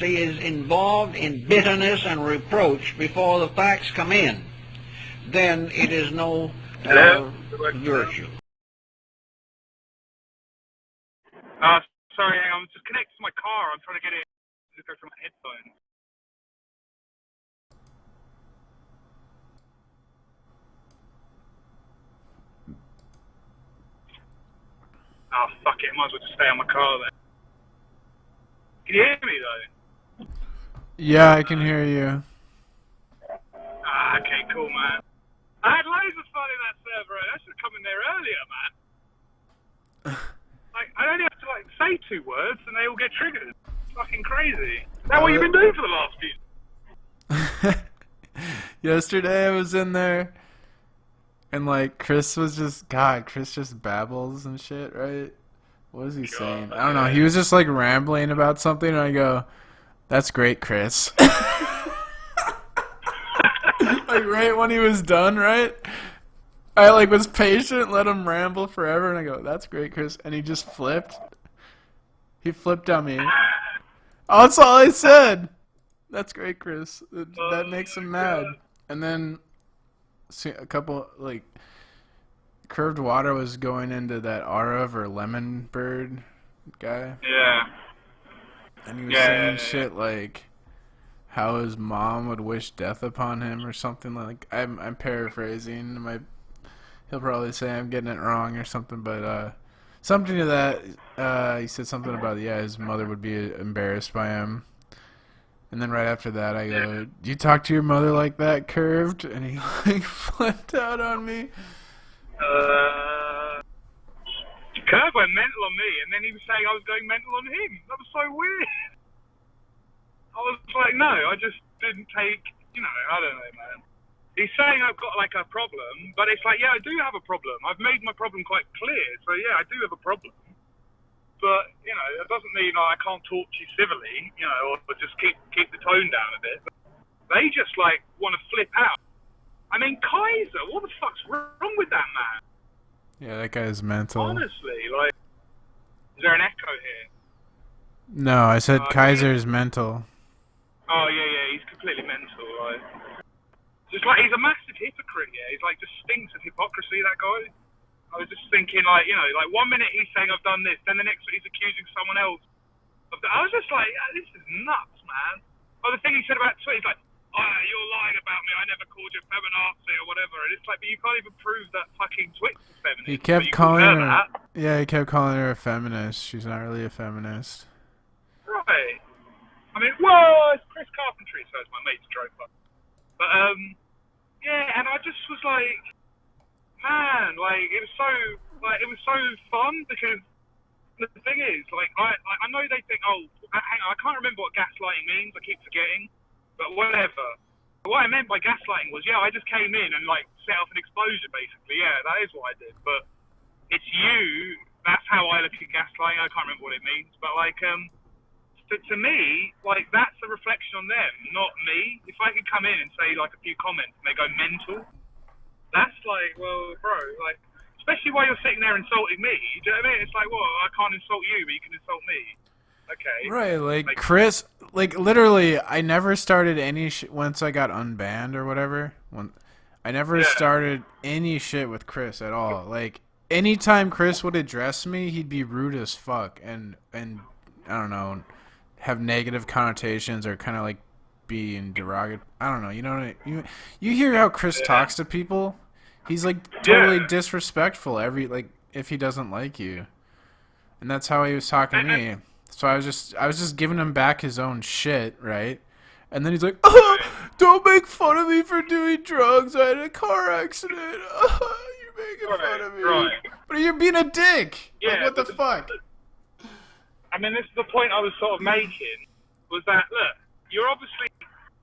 is involved in bitterness and reproach before the facts come in, then it is no virtue. Sorry, I'm just connected to my car. I'm trying to get it to go through my headphones. Oh, fuck it. Might as well just stay on my car then. Can you hear me, though? Yeah, I can hear you. Okay, cool, man. I had loads of fun in that server. I should have come in there earlier, man. Like, I only have to, like, say 2 words and they all get triggered. It's fucking crazy. Is that what you've been doing for the last few? Yesterday I was in there and like Chris was just Chris just babbles and shit, right? What was he saying? I don't know. He was just like rambling about something and I go, "That's great, Chris." Like right when he was done, right? I like was patient, let him ramble forever, and I go, "That's great, Chris," and he just flipped. He flipped on me. Oh, that's all I said. That's great, Chris. That makes him mad. And then a couple like Curved Water was going into that Arav or Lemon Bird guy. Yeah. And he was saying shit like how his mom would wish death upon him or something like. I'm paraphrasing. He'll probably say I'm getting it wrong or something, but something to that. He said something about his mother would be embarrassed by him. And then right after that, I go, "Do you talk to your mother like that, Curved?" And he like flipped out on me. Curve went mental on me, and then he was saying I was going mental on him. That was so weird. I was like, no, I just didn't take, I don't know, man. He's saying I've got, like, a problem, but it's like, yeah, I do have a problem. I've made my problem quite clear, so, yeah, I do have a problem. But, that doesn't mean I can't talk to you civilly, or just keep the tone down a bit. They just, like, want to flip out. I mean, Kaiser, what the fuck's wrong with that man? Yeah, that guy's mental. Honestly, like, is there an echo here? No, I said Kaiser's mental. Oh, yeah, he's completely mental, right? Just like, he's a massive hypocrite, yeah. He's like, just stinks of hypocrisy, that guy. I was just thinking, like, like 1 minute he's saying I've done this, then the next he's accusing someone else of that. I was just like, this is nuts, man. Oh, the thing he said about Twitter, he's like, oh, you're lying about me, I never called you a feminazi or whatever. And it's like, but you can't even prove that fucking Twitter's feminist. He kept calling her, he kept calling her a feminist. She's not really a feminist. Right. I mean, well, it's Chris Carpentry, so it's my mate's joke. But, yeah, and I just was like, man, like, it was so fun because the thing is, like, I know they think, hang on, I can't remember what gaslighting means, I keep forgetting, but whatever. What I meant by gaslighting was, I just came in and, like, set off an explosion, basically, that is what I did, but it's you, that's how I look at gaslighting, I can't remember what it means, but, like, to me, like, that's a reflection on them, not me. If I could come in and say, like, a few comments and they go mental, that's like, well, bro, like, especially while you're sitting there insulting me, do you know what I mean? It's like, well, I can't insult you, but you can insult me. Okay. Right, like Chris, like, literally, I never started any once I got unbanned or whatever. I never started any shit with Chris at all. Like, anytime Chris would address me, he'd be rude as fuck and I don't know, have negative connotations or kind of like being derogatory. I don't know. You know what you hear how Chris talks to people? He's like totally disrespectful if he doesn't like you. And that's how he was talking to me. So I was just giving him back his own shit, right? And then he's like, "Oh, don't make fun of me for doing drugs. I had a car accident. You're making fun of me. Right. But you're being a dick. Yeah, Like, what the but fuck? I mean, this is the point I was sort of making, was that, look, you're obviously,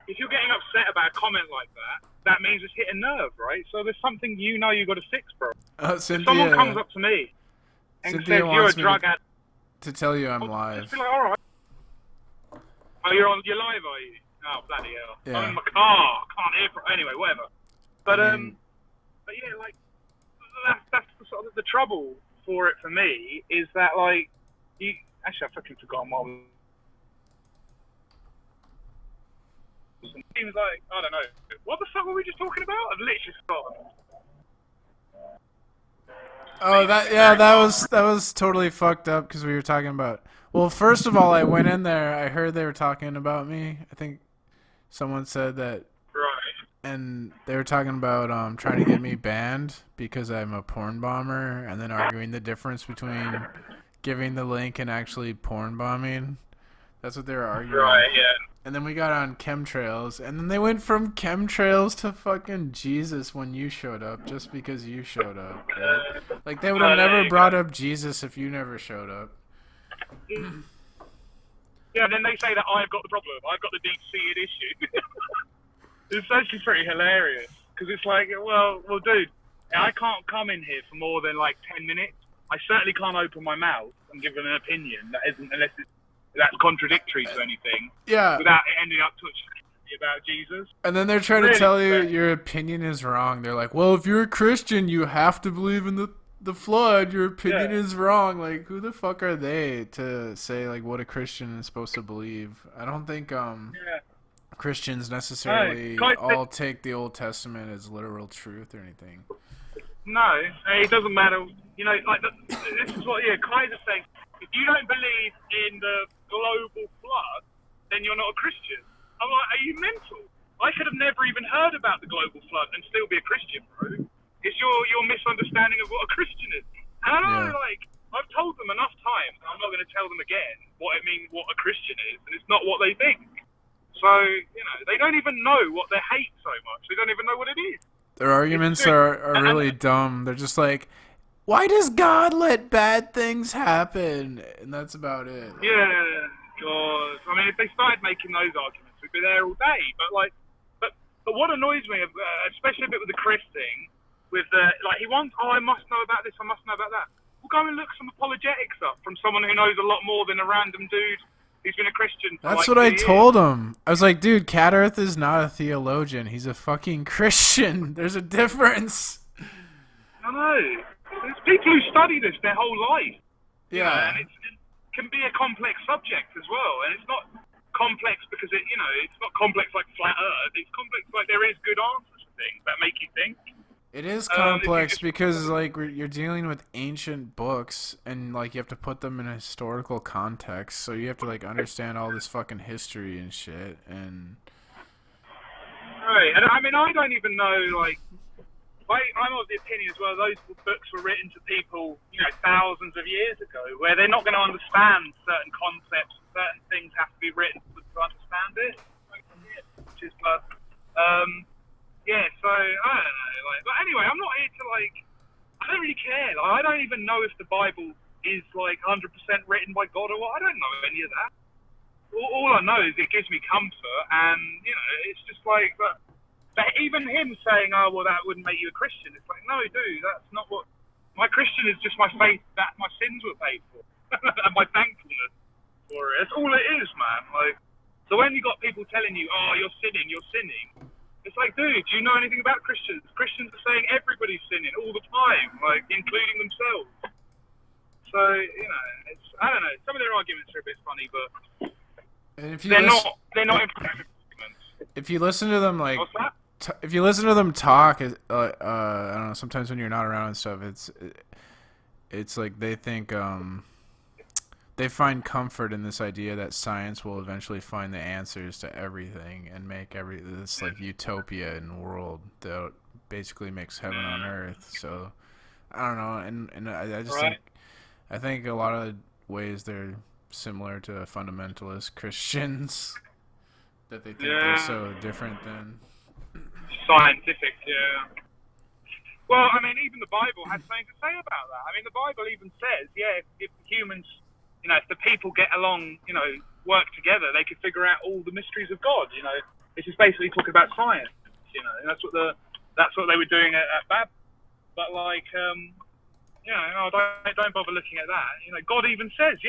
if you're getting upset about a comment like that, that means it's hit a nerve, right? So there's something you got to fix, bro. Cynthia, If someone comes up to me and Cynthia says you're a wants me drug addict, to tell you I'm I'll live. just be like, all right. Oh, you're live, are you? Oh, bloody hell. Yeah. I'm in my car. Can't hear. Anyway, whatever. But I mean- but yeah, like that's the sort of the trouble for it for me is that like you actually I fucking forgot what was. It seems like I don't know. What the fuck were we just talking about? I've literally forgotten. Oh, that was totally fucked up because we were talking about. Well, first of all, I went in there. I heard they were talking about me. I think someone said that, Right. and they were talking about trying to get me banned because I'm a porn bomber, and then arguing the difference between giving the link and actually porn bombing. That's what they were arguing. Right. Yeah. And then we got on chemtrails, and then they went from chemtrails to fucking Jesus when you showed up, just because you showed up. Right? Like, they would have never brought up Jesus if you never showed up. Yeah, and then they say that I've got the problem. I've got the deep-seated issue. It's actually pretty hilarious because it's like, well, dude, I can't come in here for more than like 10 minutes. I certainly can't open my mouth and give an opinion that isn't that's contradictory to anything. Yeah. Without it ending up touching about Jesus. And then they're trying to Really? tell you your opinion is wrong. They're like, well, if you're a Christian, you have to believe in the flood. Your opinion Yeah. is wrong. Like, who the fuck are they to say like what a Christian is supposed to believe? I don't think Yeah. Christians necessarily Right. all take the Old Testament as literal truth or anything. No, it doesn't matter. You know, like this is what Kaiser's saying. If you don't believe in the global flood, then you're not a Christian. I'm like, are you mental? I could have never even heard about the global flood and still be a Christian, bro. It's your misunderstanding of what a Christian is. And I know, Yeah. like, I've told them enough times, and I'm not going to tell them again what it means, what a Christian is, and it's not what they think. So, you know, they don't even know what they hate so much. They don't even know what it is. Their arguments are really dumb. They're just like, why does God let bad things happen? And that's about it. Yeah, God. I mean, if they started making those arguments, we'd be there all day. But what annoys me, especially a bit with the Chris thing, with like he wants, I must know about this, I must know about that. Well, go and look some apologetics up from someone who knows a lot more than a random dude who's been a Christian for That's like what I 2 years. told him. I was like, dude, Cat Earth is not a theologian. He's a fucking Christian. There's a difference. I know. There's people who study this their whole life. You know, Yeah. and it can be a complex subject as well. And it's not complex because it's not complex like flat Earth. It's complex like there is good answers to things that make you think. It is if you complex just- because like you're dealing with ancient books and like you have to put them in a historical context, so you have to like understand all this fucking history and shit. And Right, and I mean, I don't even know, like, I'm of the opinion as well, those books were written to people, thousands of years ago, where they're not going to understand certain concepts, certain things have to be written to understand it. Which is, yeah, so, I don't know, like, but anyway, I'm not here to, like, I don't really care, like, I don't even know if the Bible is, like, 100% written by God or what, I don't know any of that. All I know is it gives me comfort, and, it's just like, but even him saying, oh, well, that wouldn't make you a Christian, it's like, no, dude, that's not what, my Christian is just my faith that my sins were paid for, and my thankfulness for it. That's all it is, man, like, so when you got people telling you, oh, you're sinning, it's like, dude, do you know anything about Christians? Christians are saying everybody's sinning all the time, like, including themselves. So, it's, I don't know, some of their arguments are a bit funny, but and if you they're not impressive arguments. if you listen to them like What's that? if you listen to them talk, I don't know. Sometimes when you're not around and stuff, it's like they think they find comfort in this idea that science will eventually find the answers to everything and make this like utopia in world that basically makes heaven on earth. So I don't know, and I just Right. I think a lot of ways they're similar to fundamentalist Christians that they think they're Yeah. so different than. Scientific, yeah. Well, I mean, even the Bible has something to say about that. I mean, the Bible even says, yeah, if humans, if the people get along, work together, they could figure out all the mysteries of God. It's just basically talking about science. And that's what they were doing at Bab. But like, don't bother looking at that. God even says,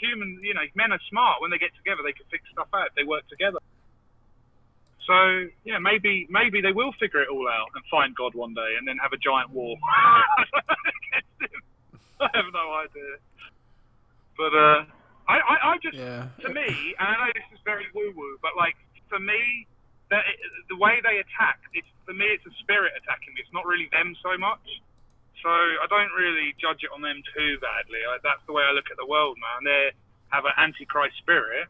human, men are smart. When they get together, they can fix stuff out if they work together. So, maybe they will figure it all out and find God one day and then have a giant war against him. I have no idea. But, I just, to me, and I know this is very woo-woo, but, like, for me, the way they attack, for me, it's a spirit attacking me. It's not really them so much. So I don't really judge it on them too badly. That's the way I look at the world, man. They have an antichrist spirit.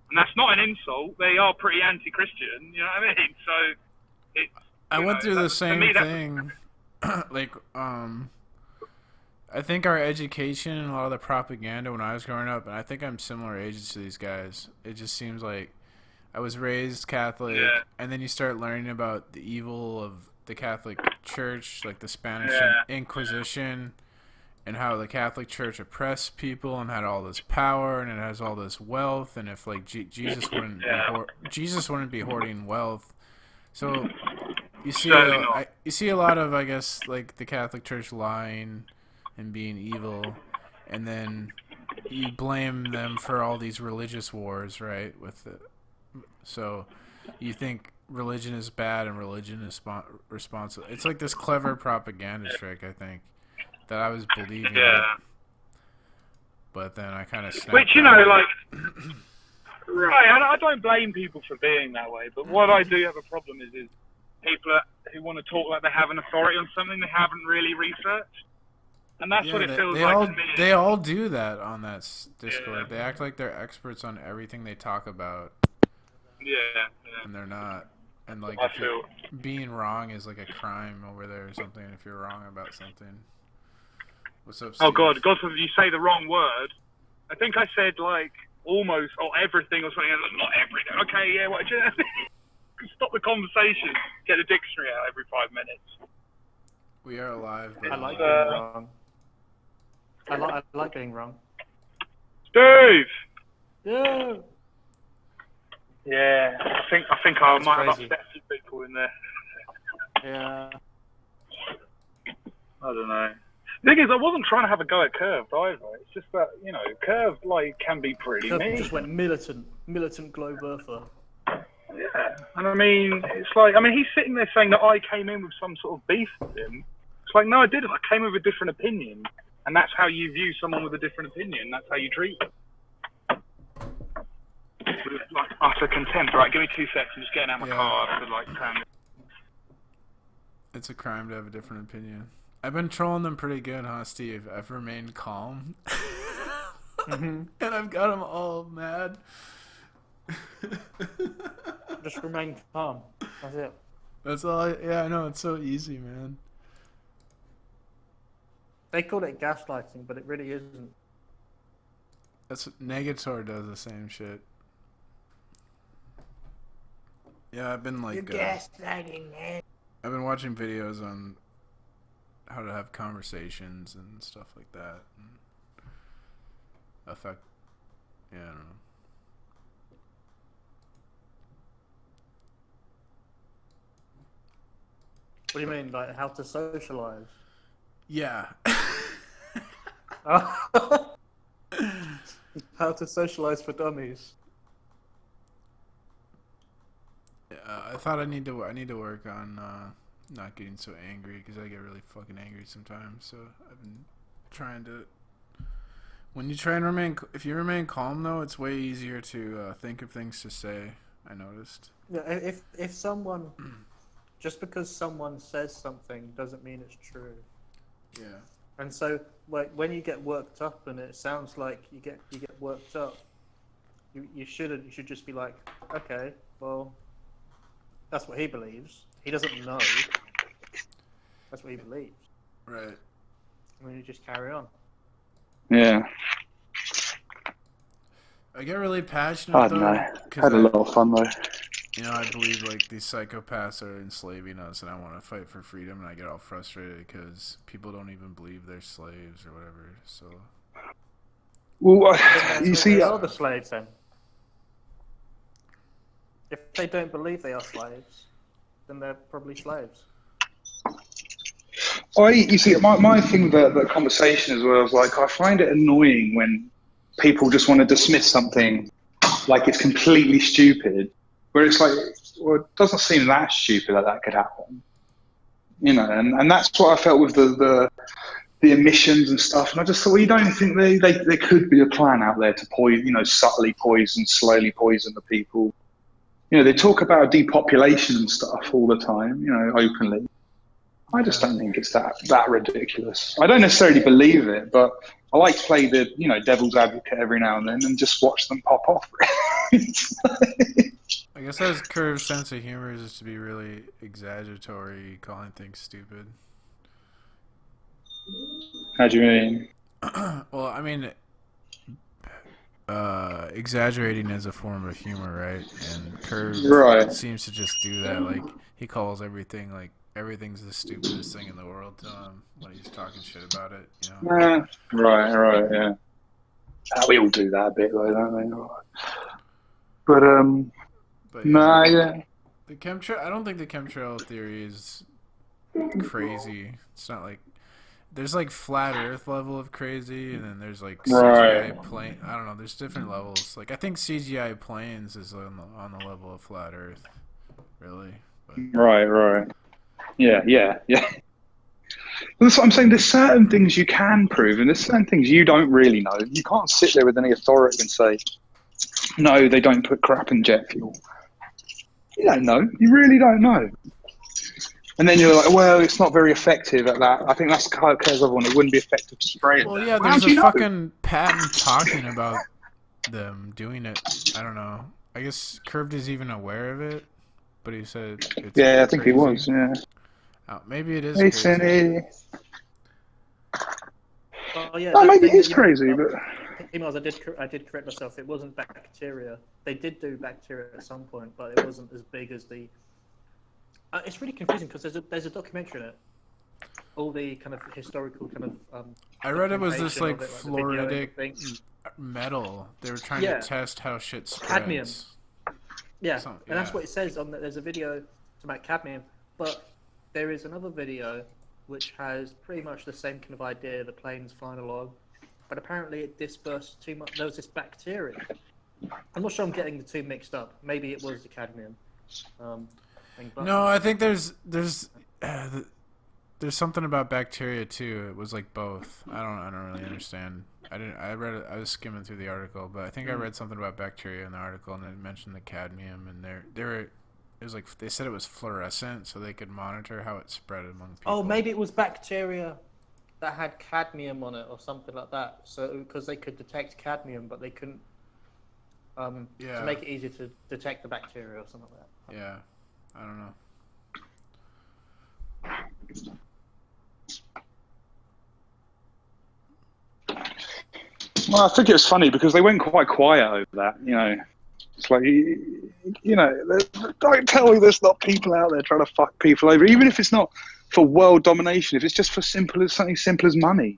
And that's not an insult. They are pretty anti-Christian, you know what I mean? So, I went through the same thing. Like, I think our education and a lot of the propaganda when I was growing up, and I think I'm similar ages to these guys. It just seems like I was raised Catholic, and then you start learning about the evil of the Catholic Church, like the Spanish Inquisition, and how the Catholic Church oppressed people and had all this power and it has all this wealth, and if like Jesus wouldn't be hoarding wealth. So you see a lot of, I guess, like the Catholic Church lying and being evil, and then you blame them for all these religious wars, right? So you think religion is bad and religion is responsible. It's like this clever propaganda trick, I think, that I was believing it. But then I kind of snapped. Which, like... Right, I don't blame people for being that way, but what I do have a problem is people who want to talk like they have an authority on something they haven't really researched. And that's what it feels like to me. They all do that on that Discord. They act like they're experts on everything they talk about. Yeah. And they're not. And like, being wrong is like a crime over there or something if you're wrong about something. What's up, Steve? Oh, God forbid you say the wrong word. I think I said, like, almost, or everything or something. Not everything. Okay, yeah, what? Stop the conversation. Get the dictionary out every 5 minutes. We are alive. I like being wrong. I like being wrong. Steve! Yeah. Yeah, I think I might have upset a few people in there. Yeah. I don't know. The thing is, I wasn't trying to have a go at Curved either. It's just that, Curved, like, can be pretty mean. Just went militant globe earther. Yeah, and I mean, it's like, he's sitting there saying that I came in with some sort of beef with him. It's like, no, I didn't. I came with a different opinion. And that's how you view someone with a different opinion. That's how you treat them. Like, utter contempt. Right, give me 2 seconds. I'm just getting out my car after, like, 10 minutes. It's a crime to have a different opinion. I've been trolling them pretty good, huh, Steve? I've remained calm. And I've got them all mad. Just remain calm. That's it. That's all. I know. It's so easy, man. They call it gaslighting, but it really isn't. Negator does the same shit. Yeah, I've been like... You're gaslighting, man. I've been watching videos on how to have conversations and stuff like that. And I don't know. What do you mean, like how to socialize? Yeah. How to socialize for dummies. I thought I need to work on not getting so angry, because I get really fucking angry sometimes. So I've been trying to. If you remain calm though, it's way easier to think of things to say. I noticed. Yeah, if someone, just because someone says something doesn't mean it's true. Yeah. And so, like, when you get worked up and it sounds like you get worked up, you shouldn't. You should just be like, okay, well, that's what he believes. He doesn't know. That's what he believes. Right. And then you just carry on. Yeah. I get really passionate. I don't know. Had a lot of fun though. You know, I believe like these psychopaths are enslaving us, and I want to fight for freedom, and I get all frustrated because people don't even believe they're slaves or whatever. So, Well, Then you that's see, they are the slaves then. If they don't believe they are slaves, then they're probably slaves. you see, my thing with the conversation as well is like I find it annoying when people just want to dismiss something like it's completely stupid, where it's like, well, it doesn't seem that stupid that that could happen, you know. And that's what I felt with the emissions and stuff. And I just thought, well, you don't think there could be a plan out there to poison, you know, subtly poison, slowly poison the people. You know, they talk about depopulation and stuff all the time, you know, openly. I just don't think it's that ridiculous. I don't necessarily believe it, but I like to play the, you know, devil's advocate every now and then and just watch them pop off. I guess that's Curve's sense of humor is to be really exaggeratory, calling things stupid. How do you mean? Well, I mean, exaggerating is a form of humor, right? And Curve Right. seems to just do that. Like, he calls everything, like, everything's the stupidest thing in the world to him when he's talking shit about it, you know? Right, yeah. We all do that a bit, though, don't we? But, But nah, yeah. the chemtrail, I don't think the chemtrail theory is crazy. It's not like, there's like flat Earth level of crazy, and then there's like CGI Right. plane. I don't know. There's different levels. Like I think CGI planes is on the level of flat Earth, really. But, Right. Yeah. That's what I'm saying. There's certain things you can prove, and there's certain things you don't really know. You can't sit there with any authority and say, no, they don't put crap in jet fuel. You don't know. You really don't know. And then you're like, well, it's not very effective at that. I think that's how it cares everyone. It wouldn't be effective to spray it. well, down. yeah, How there's do a you know? fucking patent talking about them doing it. I don't know. I guess Curved is even aware of it, but he said it's Yeah, I think he crazy. was. Yeah. Maybe it is It's an crazy. idiot. Oh yeah. Oh, that maybe thing it is that you crazy, mentioned, but emails. I did correct myself. It wasn't bacteria. They did do bacteria at some point, but it wasn't as big as the. It's really confusing because there's a documentary in it. All the kind of historical kind of. I read it was this documentation like of it, the video and fluoridic everything. metal. They were trying Yeah. to test how shit spreads. Cadmium. Yeah, Some- and that's yeah. what it says on. There's a video about cadmium, but there is another video which has pretty much the same kind of idea. The plane's flying along, but apparently it dispersed too much. There was this bacteria. I'm not sure I'm getting the two mixed up. Maybe it was the cadmium. Thing, but No, I think there's something about bacteria too. It was like both. I don't really understand. I read it. I was skimming through the article, but I think I read something about bacteria in the article, and it mentioned the cadmium, and it was like they said it was fluorescent, so they could monitor how it spread among people. Oh, maybe it was bacteria that had cadmium on it or something like that. So because they could detect cadmium, but they couldn't. Yeah. To make it easier to detect the bacteria or something like that. Yeah, I don't know. well, I think it was funny because they went quite quiet over that. You know, it's like you know, don't tell me there's not people out there trying to fuck people over, even if it's not for world domination. If it's just for something simple as money,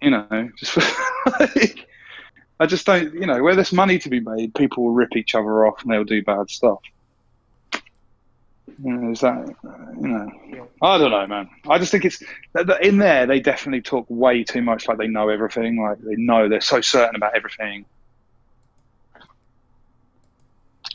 you know, just for, I just don't. You know, where there's money to be made, people will rip each other off and they'll do bad stuff. You know, is that, you know, I don't know, man. I just think it's in there. They definitely talk way too much, like they know everything, like they know they're so certain about everything.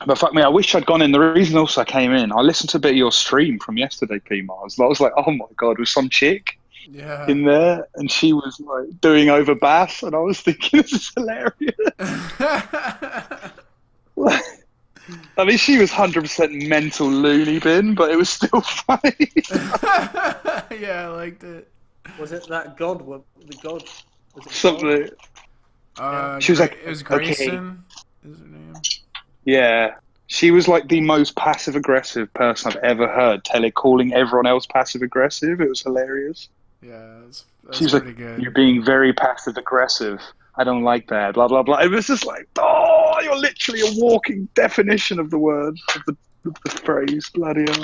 But fuck me, I wish I'd gone in. The reason also I came in, I listened to a bit of your stream from yesterday, P Mars. I was like, oh my god, was some chick Yeah. in there, and she was like doing over bass, and I was thinking, this is hilarious. I mean, she was 100% mental loony bin, but it was still funny. Yeah, I liked it. Was it that god? The god? Was it Something. She was like, it was okay. Grayson. Is her name? Yeah. She was like the most passive aggressive person I've ever heard, calling everyone else passive aggressive. It was hilarious. Yeah, that's She was pretty like, good. you're being very passive aggressive. I don't like that. Blah blah blah. It was just like, oh, you're literally a walking definition of the word, of the phrase, bloody hell.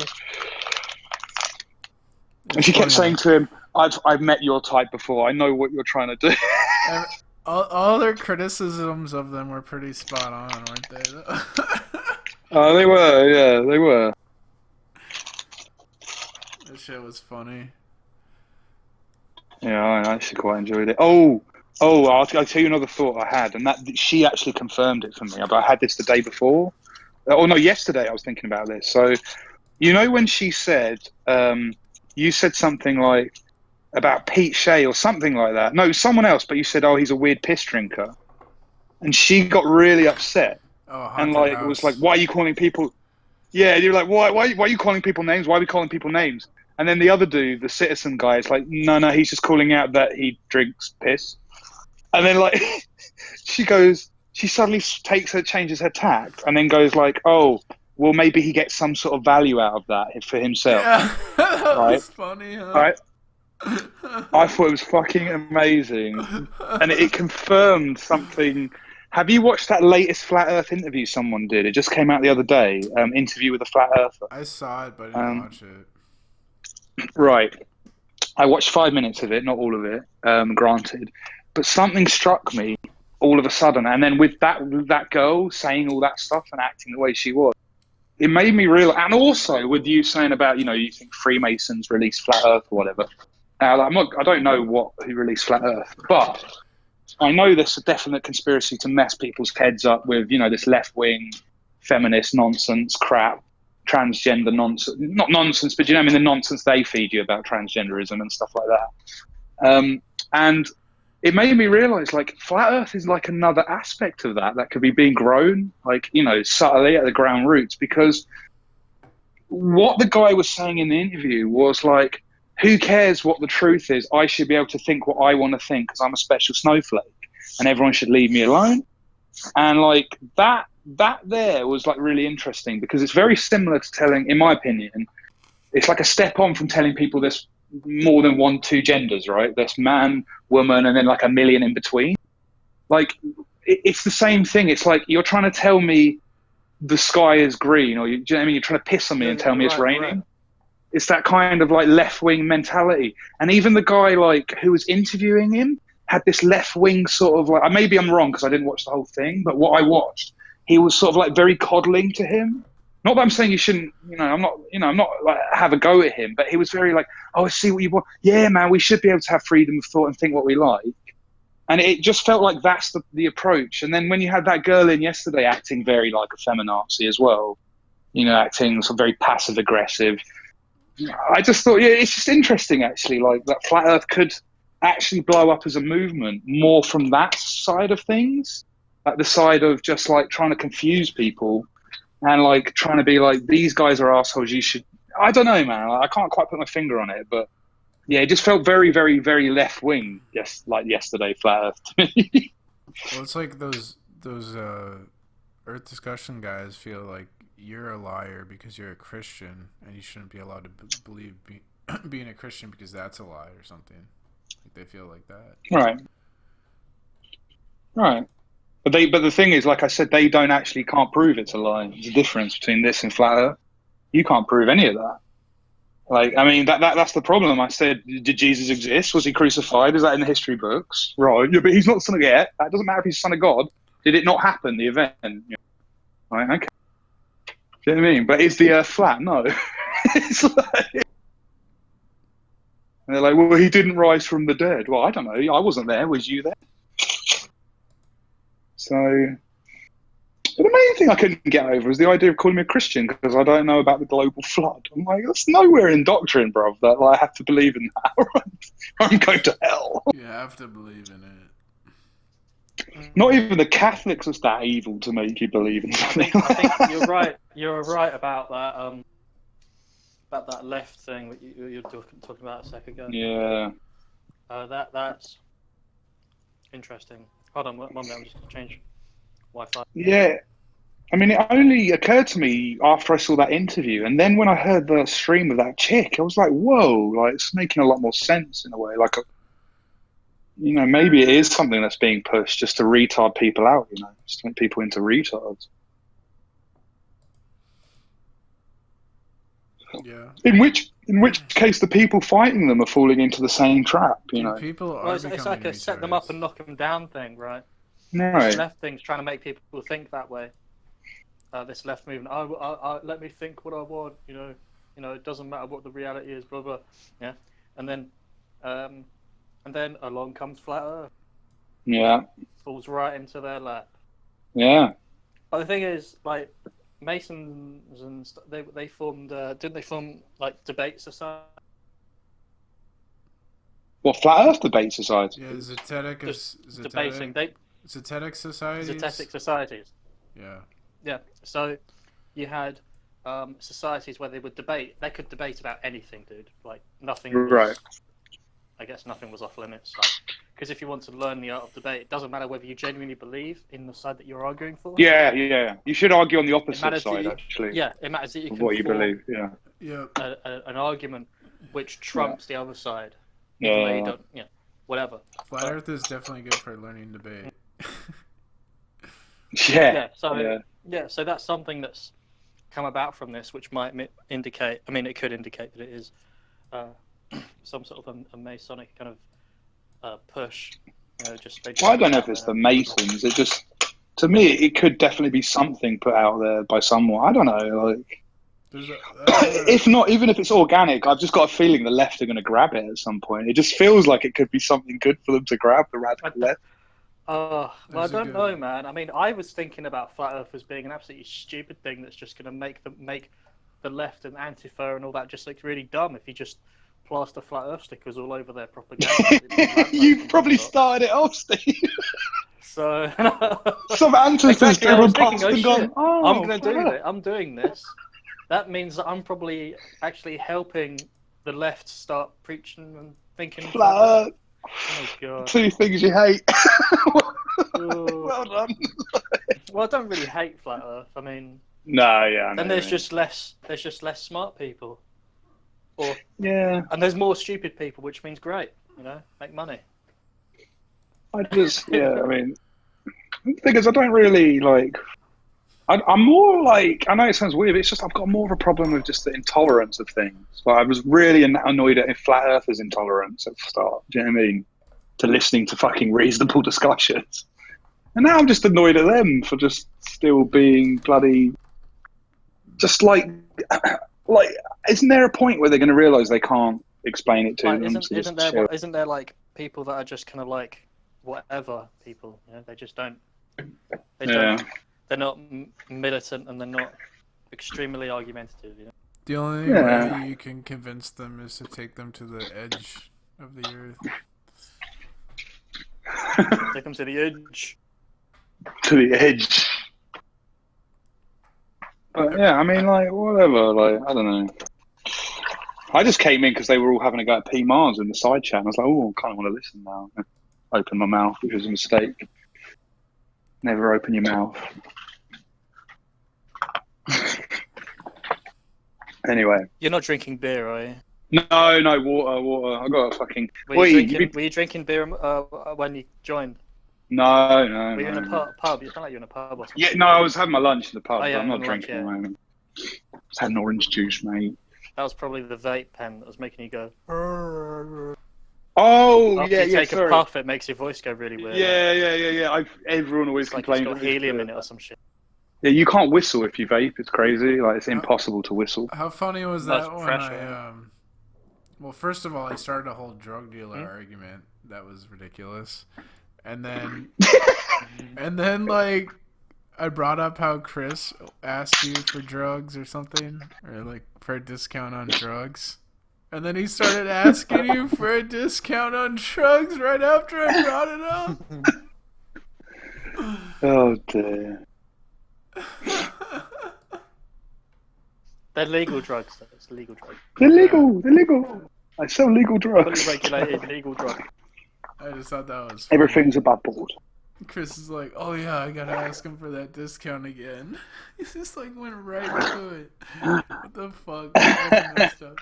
And It's she kept funny, saying to him, I've met your type before. I know what you're trying to do. all their criticisms of them were pretty spot on, weren't they? Oh, they were, yeah, they were. That shit was funny. Yeah, I actually quite enjoyed it. I'll tell you another thought I had, and that she actually confirmed it for me. But I had this the day before. Oh no, yesterday I was thinking about this. So, you know when she said, you said something like about Pete Shea or something like that. No, someone else, but you said, oh, he's a weird piss drinker. And she got really upset. Oh, And Haunted like, House. was like, why are you calling people? Yeah, you're like, why are you calling people names? Why are we calling people names? And then the other dude, the citizen guy, is like, no, he's just calling out that he drinks piss. And then like, she suddenly changes her tact, and then goes like, oh, well, maybe he gets some sort of value out of that for himself. Yeah, that right? was funny, huh? Right? I thought it was fucking amazing, and it confirmed something. Have you watched that latest Flat Earth interview someone did? It just came out the other day. Interview with a Flat Earther. I saw it, but I didn't watch it. Right. I watched 5 minutes of it, not all of it, granted. But something struck me all of a sudden, and then with that girl saying all that stuff and acting the way she was, it made me realize. And also with you saying about, you think Freemasons released Flat Earth or whatever. Now, I don't know who released Flat Earth, but I know there's a definite conspiracy to mess people's heads up with, this left-wing feminist nonsense crap, transgender nonsense. Not nonsense, but the nonsense they feed you about transgenderism and stuff like that. And it made me realize, like, Flat Earth is like another aspect of that could be being grown, like, subtly at the ground roots, because what the guy was saying in the interview was like, who cares what the truth is? I should be able to think what I want to think because I'm a special snowflake and everyone should leave me alone. And like that there was like really interesting because it's very similar to telling, in my opinion, it's like a step on from telling people there's more than two genders, right? There's man, woman, and then like a million in between. Like it's the same thing. It's like you're trying to tell me the sky is green, or do you know what I mean? You're trying to piss on me and tell me it's raining. Right. It's that kind of like left-wing mentality. And even the guy like who was interviewing him had this left-wing sort of like, maybe I'm wrong because I didn't watch the whole thing, but what I watched, he was sort of like very coddling to him. Not that I'm saying you shouldn't, I'm not like have a go at him, but he was very like, oh, I see what you want. Yeah, man, we should be able to have freedom of thought and think what we like. And it just felt like that's the approach. And then when you had that girl in yesterday acting very like a feminazi as well, acting sort of very passive-aggressive, I just thought, yeah, it's just interesting actually, like that Flat Earth could actually blow up as a movement more from that side of things, like the side of just like trying to confuse people and like trying to be like, these guys are assholes, you should, I don't know, man, I can't quite put my finger on it, but yeah, it just felt very, very, very left wing, like yesterday, Flat Earth to me. Well, it's like those Earth discussion guys feel like you're a liar because you're a Christian and you shouldn't be allowed to believe being a Christian because that's a lie or something. Like they feel like that. Right. But the thing is, like I said, they can't prove it's a lie. There's a difference between this and Flat Earth. You can't prove any of that. Like, I mean, that's the problem. I said, did Jesus exist? Was he crucified? Is that in the history books? Right. Yeah, but he's not the son of God. That doesn't matter if he's the son of God. Did it not happen, the event? Right, okay. Do you know what I mean? But is the Earth flat? No. It's like, and they're like, well, he didn't rise from the dead. Well, I don't know. I wasn't there. Was you there? So, but the main thing I couldn't get over is the idea of calling me a Christian because I don't know about the global flood. I'm like, that's nowhere in doctrine, bro, that like, I have to believe in that or I'm going to hell. You have to believe in it. Not even the Catholics are that evil to make you believe in something. I think you're right. You're right about that left thing that you were talking about a second ago. Yeah. That's interesting. Hold on, one minute. I'm just going to change Wi-Fi. Yeah. I mean, it only occurred to me after I saw that interview, and then when I heard the stream of that chick, I was like, "Whoa!" Like it's making a lot more sense in a way. Like, maybe it is something that's being pushed just to retard people out. Just to make people into retards. Yeah. In which case, the people fighting them are falling into the same trap. You know. People are Well, it's becoming like a set them up retards. and knock them down thing, right? No. This left thing's trying to make people think that way. This left movement. Let me think what I want. You know, it doesn't matter what the reality is. Blah blah. Yeah, and then along comes Flat Earth, Yeah. falls right into their lap. Yeah. But the thing is, like Masons and they formed. Didn't they form like debate society? Well, Flat Earth Debate Society. Yeah, Zetetic Just is debating. Zetetic societies. Zetetic societies. Yeah. Yeah. So you had societies where they would debate. They could debate about anything, dude. Like nothing. Was, Right. I guess nothing was off limits. Because if you want to learn the art of debate, it doesn't matter whether you genuinely believe in the side that you're arguing for. Yeah. You should argue on the opposite matters that side, you- actually. Yeah, it matters that you Of can what you form believe. Yeah. Yeah. an argument which trumps the other side. Even though you Yeah. don't, whatever. Flat Earth is definitely good for learning debate. Yeah. So that's something that's come about from this, which might indicate. I mean, it could indicate that it is some sort of a Masonic kind of push. Well, I don't know if it's the Masons. It just, to me, it could definitely be something put out there by someone. I don't know. Like, There's if not, even if it's organic, I've just got a feeling the left are going to grab it at some point. It just feels like it could be something good for them to grab, the radical left. Well, I That's a don't good know, one. man. I mean, I was thinking about Flat Earth as being an absolutely stupid thing that's just going to make the left and Antifa and all that just look really dumb if you just plaster Flat Earth stickers all over their propaganda. You probably started it off, Steve. So Some answers exactly, I everyone was thinking, passed oh and shit, gone, oh, I'm going to do fuck. this. I'm doing this. That means that I'm probably actually helping the left start preaching and thinking. Flat Earth. Oh god. Two things you hate. Ooh. Well done. Well, I don't really hate Flat Earth. I mean, No, yeah. then there's just less smart people, Yeah. and there's more stupid people, which means great. Make money. I mean, the thing is, I don't really like. I'm more like, I know it sounds weird, but it's just I've got more of a problem with just the intolerance of things. Like I was really annoyed at Flat Earthers' intolerance at the start. Do you know what I mean? To listening to fucking reasonable discussions, and now I'm just annoyed at them for just still being bloody. Just like, isn't there a point where they're going to realise they can't explain it to Like, them? isn't there like people that are just kind of like whatever people? They just don't. They're not militant and they're not extremely argumentative. The only way you can convince them is to take them to the edge of the earth. Take them to the edge. To the edge. But yeah, I mean, like, whatever, like, I don't know. I just came in because they were all having a go at P. Mars in the side chat, and I was like, oh, I kind of want to listen now. Open my mouth, which was a mistake. Never open your mouth. Anyway. You're not drinking beer, are you? No, water. I got a fucking... Were you drinking beer when you joined? No. Were you in a pub? You sound like you're in a pub or something. Yeah, no, I was having my lunch in the pub, Oh, yeah, but I'm not lunch, drinking yeah. at the moment. I was having orange juice, mate. That was probably the vape pen that was making you go. Oh, After yeah, you yeah, take sorry. a puff, it makes your voice go really weird. Yeah. Everyone always It's like it's complains. got helium in it or some shit. Yeah, you can't whistle if you vape. It's crazy. Like, it's impossible to whistle. How funny was That's that when pressure. well, first of all, I started a whole drug dealer argument. That was ridiculous. And then like I brought up how Chris asked you for drugs or something, or like for a discount on drugs. And then he started asking you for a discount on drugs right after I brought it up. Oh, dear. They're legal drugs, though. It's legal drugs. They're legal. I sell legal Fully drugs. regulated legal drug. I just thought that was funny. Everything's above board. Chris is like, oh yeah, I gotta ask him for that discount again. He just like went right to it. What the fuck? That was messed up.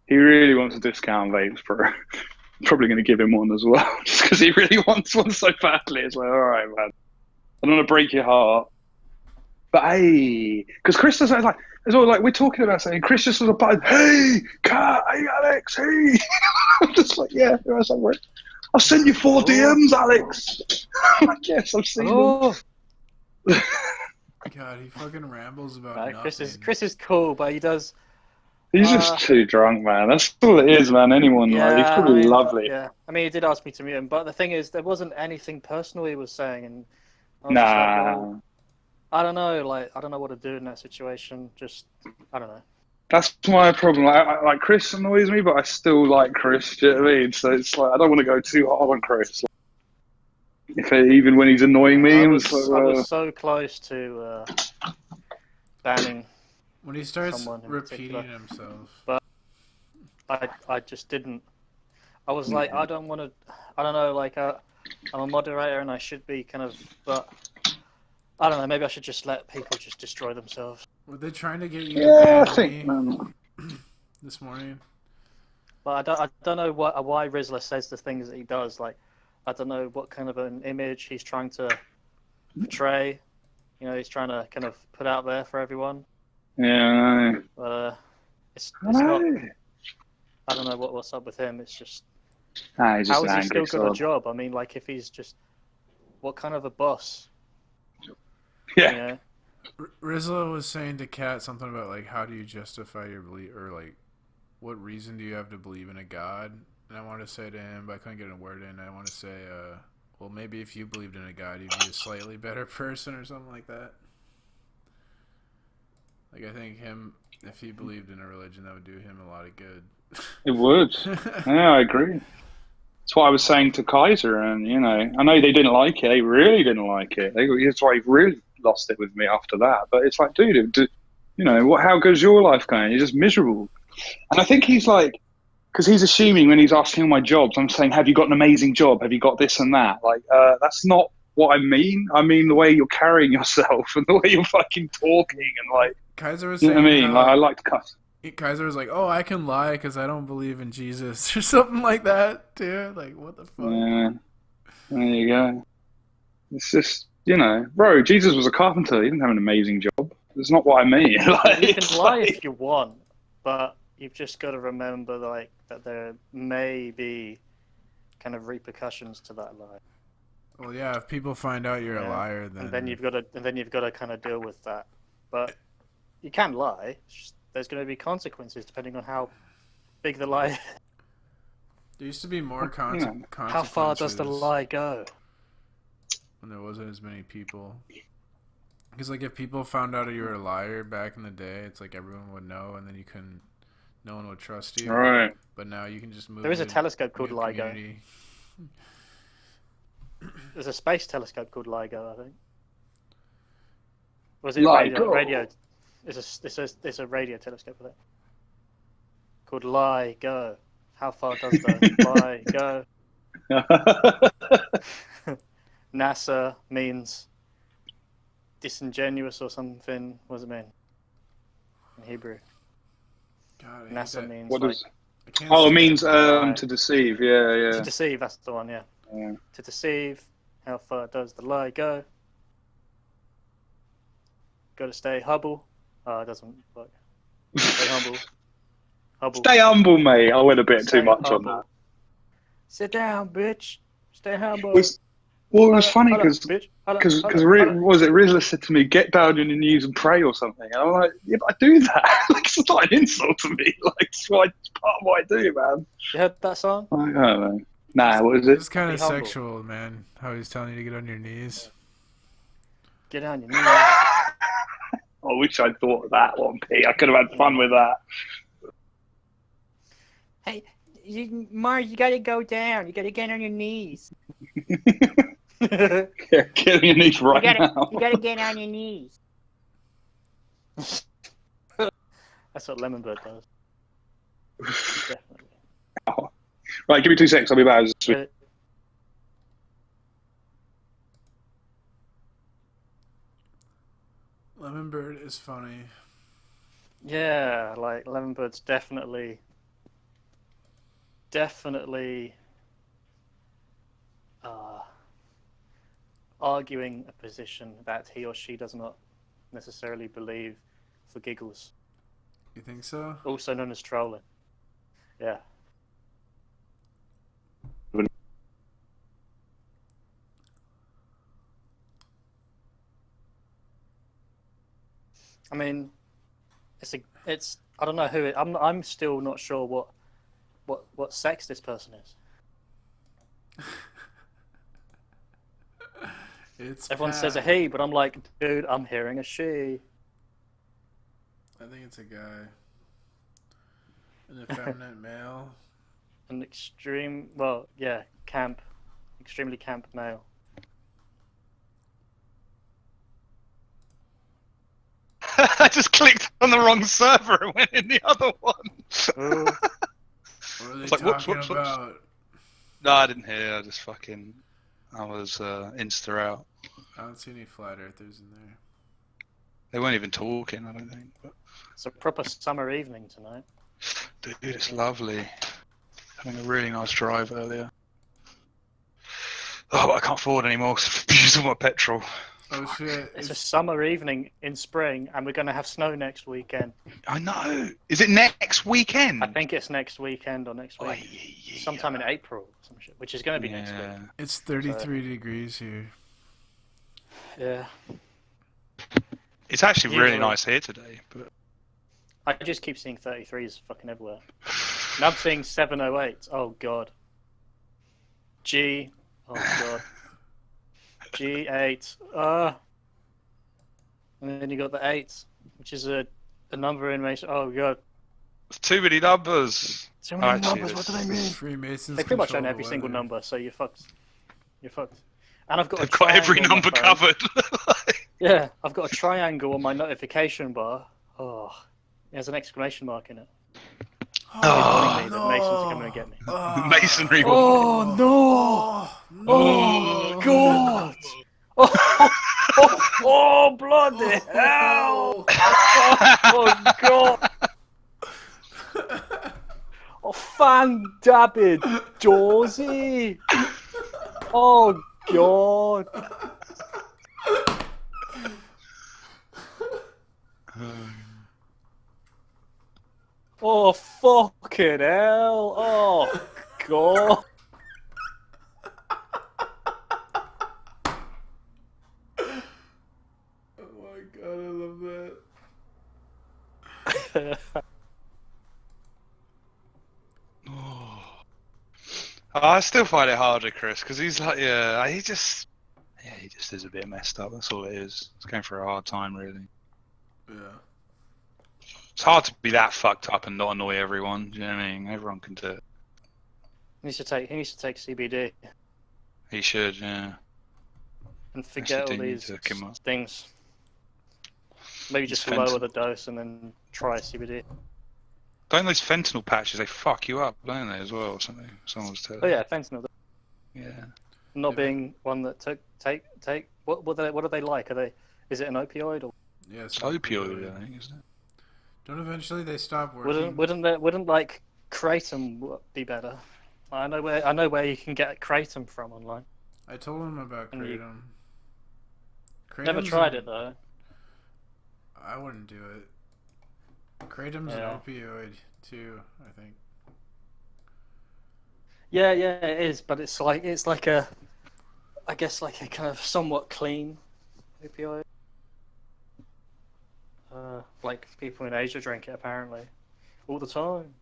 He really wants a discount on vapes, bro. Probably going to give him one as well, just because he really wants one so badly. It's like, all right, man. I don't want to break your heart. But hey, because Chris doesn't, like, It's all like we're talking about something. Chris just was a button. Hey, Kat, hey, Alex, hey. I'm just like, yeah. I was like, I've sent you 4 DMs, Alex. I'm like, yes, I've seen them. Oh, God, he fucking rambles about no, nothing. Chris is cool, but he does. He's just too drunk, man. That's all it is, man. Anyone, like, he's probably lovely. Yeah, I mean, he did ask me to mute him, but the thing is, there wasn't anything personal he was saying, and I was just like, well, I don't know, like, I don't know what to do in that situation. Just, I don't know. That's my problem. Like Chris annoys me, but I still like Chris. Do you know what I mean? So it's like I don't want to go too hard on Chris. Even when he's annoying me, I I'm was just like, so close to banning When he starts someone in repeating particular. himself. But I just didn't. I was like, I don't want to. I don't know. Like, I'm a moderator and I should be kind of, but I don't know. Maybe I should just let people just destroy themselves. Were they trying to get you to yeah, I ban think, me man. this morning? But I don't know why Rizzler says the things that he does. Like, I don't know what kind of an image he's trying to portray. You know, he's trying to kind of put out there for everyone. Yeah, It's I not. know. I don't know what's up with him. It's just, Nah, he's just how an has he still angry got a sod. job? I mean, like, if he's just, what kind of a boss? Yeah. You know? Rizla was saying to Kat something about, like, how do you justify your belief, or, like, what reason do you have to believe in a God? And I want to say to him, but I couldn't get a word in, I want to say, well, maybe if you believed in a God, you'd be a slightly better person or something like that. Like, I think if he believed in a religion, that would do him a lot of good. It would. Yeah, I agree. That's what I was saying to Kaiser, and you know, I know they didn't like it. They really didn't like it. That's why he really lost it with me after that. But it's like, dude, you know, how goes your life going? You're just miserable. And I think he's like, because he's assuming when he's asking my jobs, I'm saying, have you got an amazing job? Have you got this and that? Like, that's not what I mean. I mean the way you're carrying yourself and the way you're fucking talking and like, Kaiser was you know saying what I mean? Like, I like to cuss. Kaiser was like, oh, I can lie because I don't believe in Jesus or something like that, dude. Like, what the fuck? Yeah, there you go. It's just, you know, bro, Jesus was a carpenter. He didn't have an amazing job. That's not what I mean. Like, You can lie if you want, but you've just got to remember, like, that there may be kind of repercussions to that lie. Well, yeah, if people find out you're a liar, then... And then you've got to kind of deal with that. But you can lie. It's just, there's going to be consequences depending on how big the lie is. There used to be more How consequences. far does the lie go? When there wasn't as many people. Because, like, if people found out you were a liar back in the day, it's like everyone would know, and then no one would trust you. right. But now you can just move. There is a to telescope called new LIGO. community. There's a space telescope called LIGO, I think. Was it LIGO? radio? It's a radio telescope with it. Called LIGO. How far does the lie go? NASA means disingenuous or something. What does it mean in Hebrew? God, I hate NASA that. means What like does? I can't Oh, it stand means lie. to deceive. Yeah, To yeah. deceive. That's the one. Yeah. Yeah. To deceive. How far does the lie go? Got to stay humble. Oh, it doesn't work. Stay humble. Humble. Stay humble, mate. I went a bit Stay too much humble. on that. Sit down, bitch. Stay humble. Well, it was funny Hold up, because bitch. Hold up, because hold up, hold up. was it Rizzler said to me, "Get down on your knees and pray" or something, and I'm like, "Yeah, but I do that. Like, it's not an insult to me. Like, it's part of what I do, man." You heard that song? Like, I don't know. Nah, what is it? It's kind Be of humble. sexual, man. How he's telling you to get on your knees. Get on your knees. I wish I'd thought of that one, Pete. I could have had fun with that. Hey, Mars, you gotta go down. You gotta get on your knees. Yeah, get on your knees right now. You gotta get on your knees. That's what Lemon Bird does. Definitely. Right, give me 2 seconds. I'll be back. Lemon Bird is funny. Yeah, like Lemon Bird's definitely arguing a position that he or she does not necessarily believe for giggles, You think so? also known as trolling. Yeah. I mean, it's I don't know who it. I'm still not sure what sex this person is. Everyone says a Pat. he, but I'm like, dude, I'm hearing a she. I think it's a guy. An effeminate male. An extreme, well, yeah, camp, extremely camp male. I just clicked on the wrong server and went in the other one. Ooh. What are they It's like, talking whoops, whoops. about? No, I didn't hear. I just fucking. I was Insta out. I don't see any flat earthers in there. They weren't even talking, I don't think. But, It's a proper summer evening tonight. dude, it's lovely. Having a really nice drive earlier. Oh, but I can't afford anymore because I've used all my petrol. Oh shit! It's a summer evening in spring, and we're going to have snow next weekend. I know. Is it next weekend? I think it's next weekend or next Oh, week. yeah. Sometime in April, or some shit, which is going to be next Yeah. week. It's 33 degrees here. Yeah. It's actually really Usually- nice here today. But I just keep seeing 33s fucking everywhere. And I'm seeing 708. Oh god. G. Oh god. G8. And then you got the 8, which is a number in Mason. Oh god. there's too many numbers. So many Actually, numbers, what do they there's- mean? Freemasons. They pretty much control own the every single weather. number, so you're fucked. You're fucked. And I've got They've a got every triangle on my number phone. covered. Yeah, I've got a triangle on my notification bar. Oh, there's an exclamation mark in it. Oh, Telling me that Masons are coming to get me. Masonry. Oh no! Oh god! Oh bloody hell! Oh god! Oh fan dabbed Dorsey! Oh god! Oh fucking hell! Oh god! Oh my god, I love that. I still find it harder, Chris, because he's like, he just is a bit messed up. That's all it is. He's going through a hard time, really. Yeah. It's hard to be that fucked up and not annoy everyone. Do you know what I mean? Everyone can do it. He needs to take CBD He should, yeah. and forget Actually all do need these to look him up. things. Maybe just It's lower fentanyl. the dose and then try CBD. Don't those fentanyl patches, they fuck you up, don't they, as well, or something? Someone was telling Oh yeah, fentanyl. me. Yeah. Not Yeah. being one that take. What are they like? Is it an opioid or Yes. It's opioid, I think, isn't it? Don't eventually they stop working? wouldn't like kratom be better? I know where you can get kratom from online. I told him about And you- kratom. Never tried it though. I wouldn't do it. Kratom's Yeah. an opioid too, I think. Yeah, it is, but it's like I guess like a kind of somewhat clean opioid. Like people in Asia drink it apparently all the time.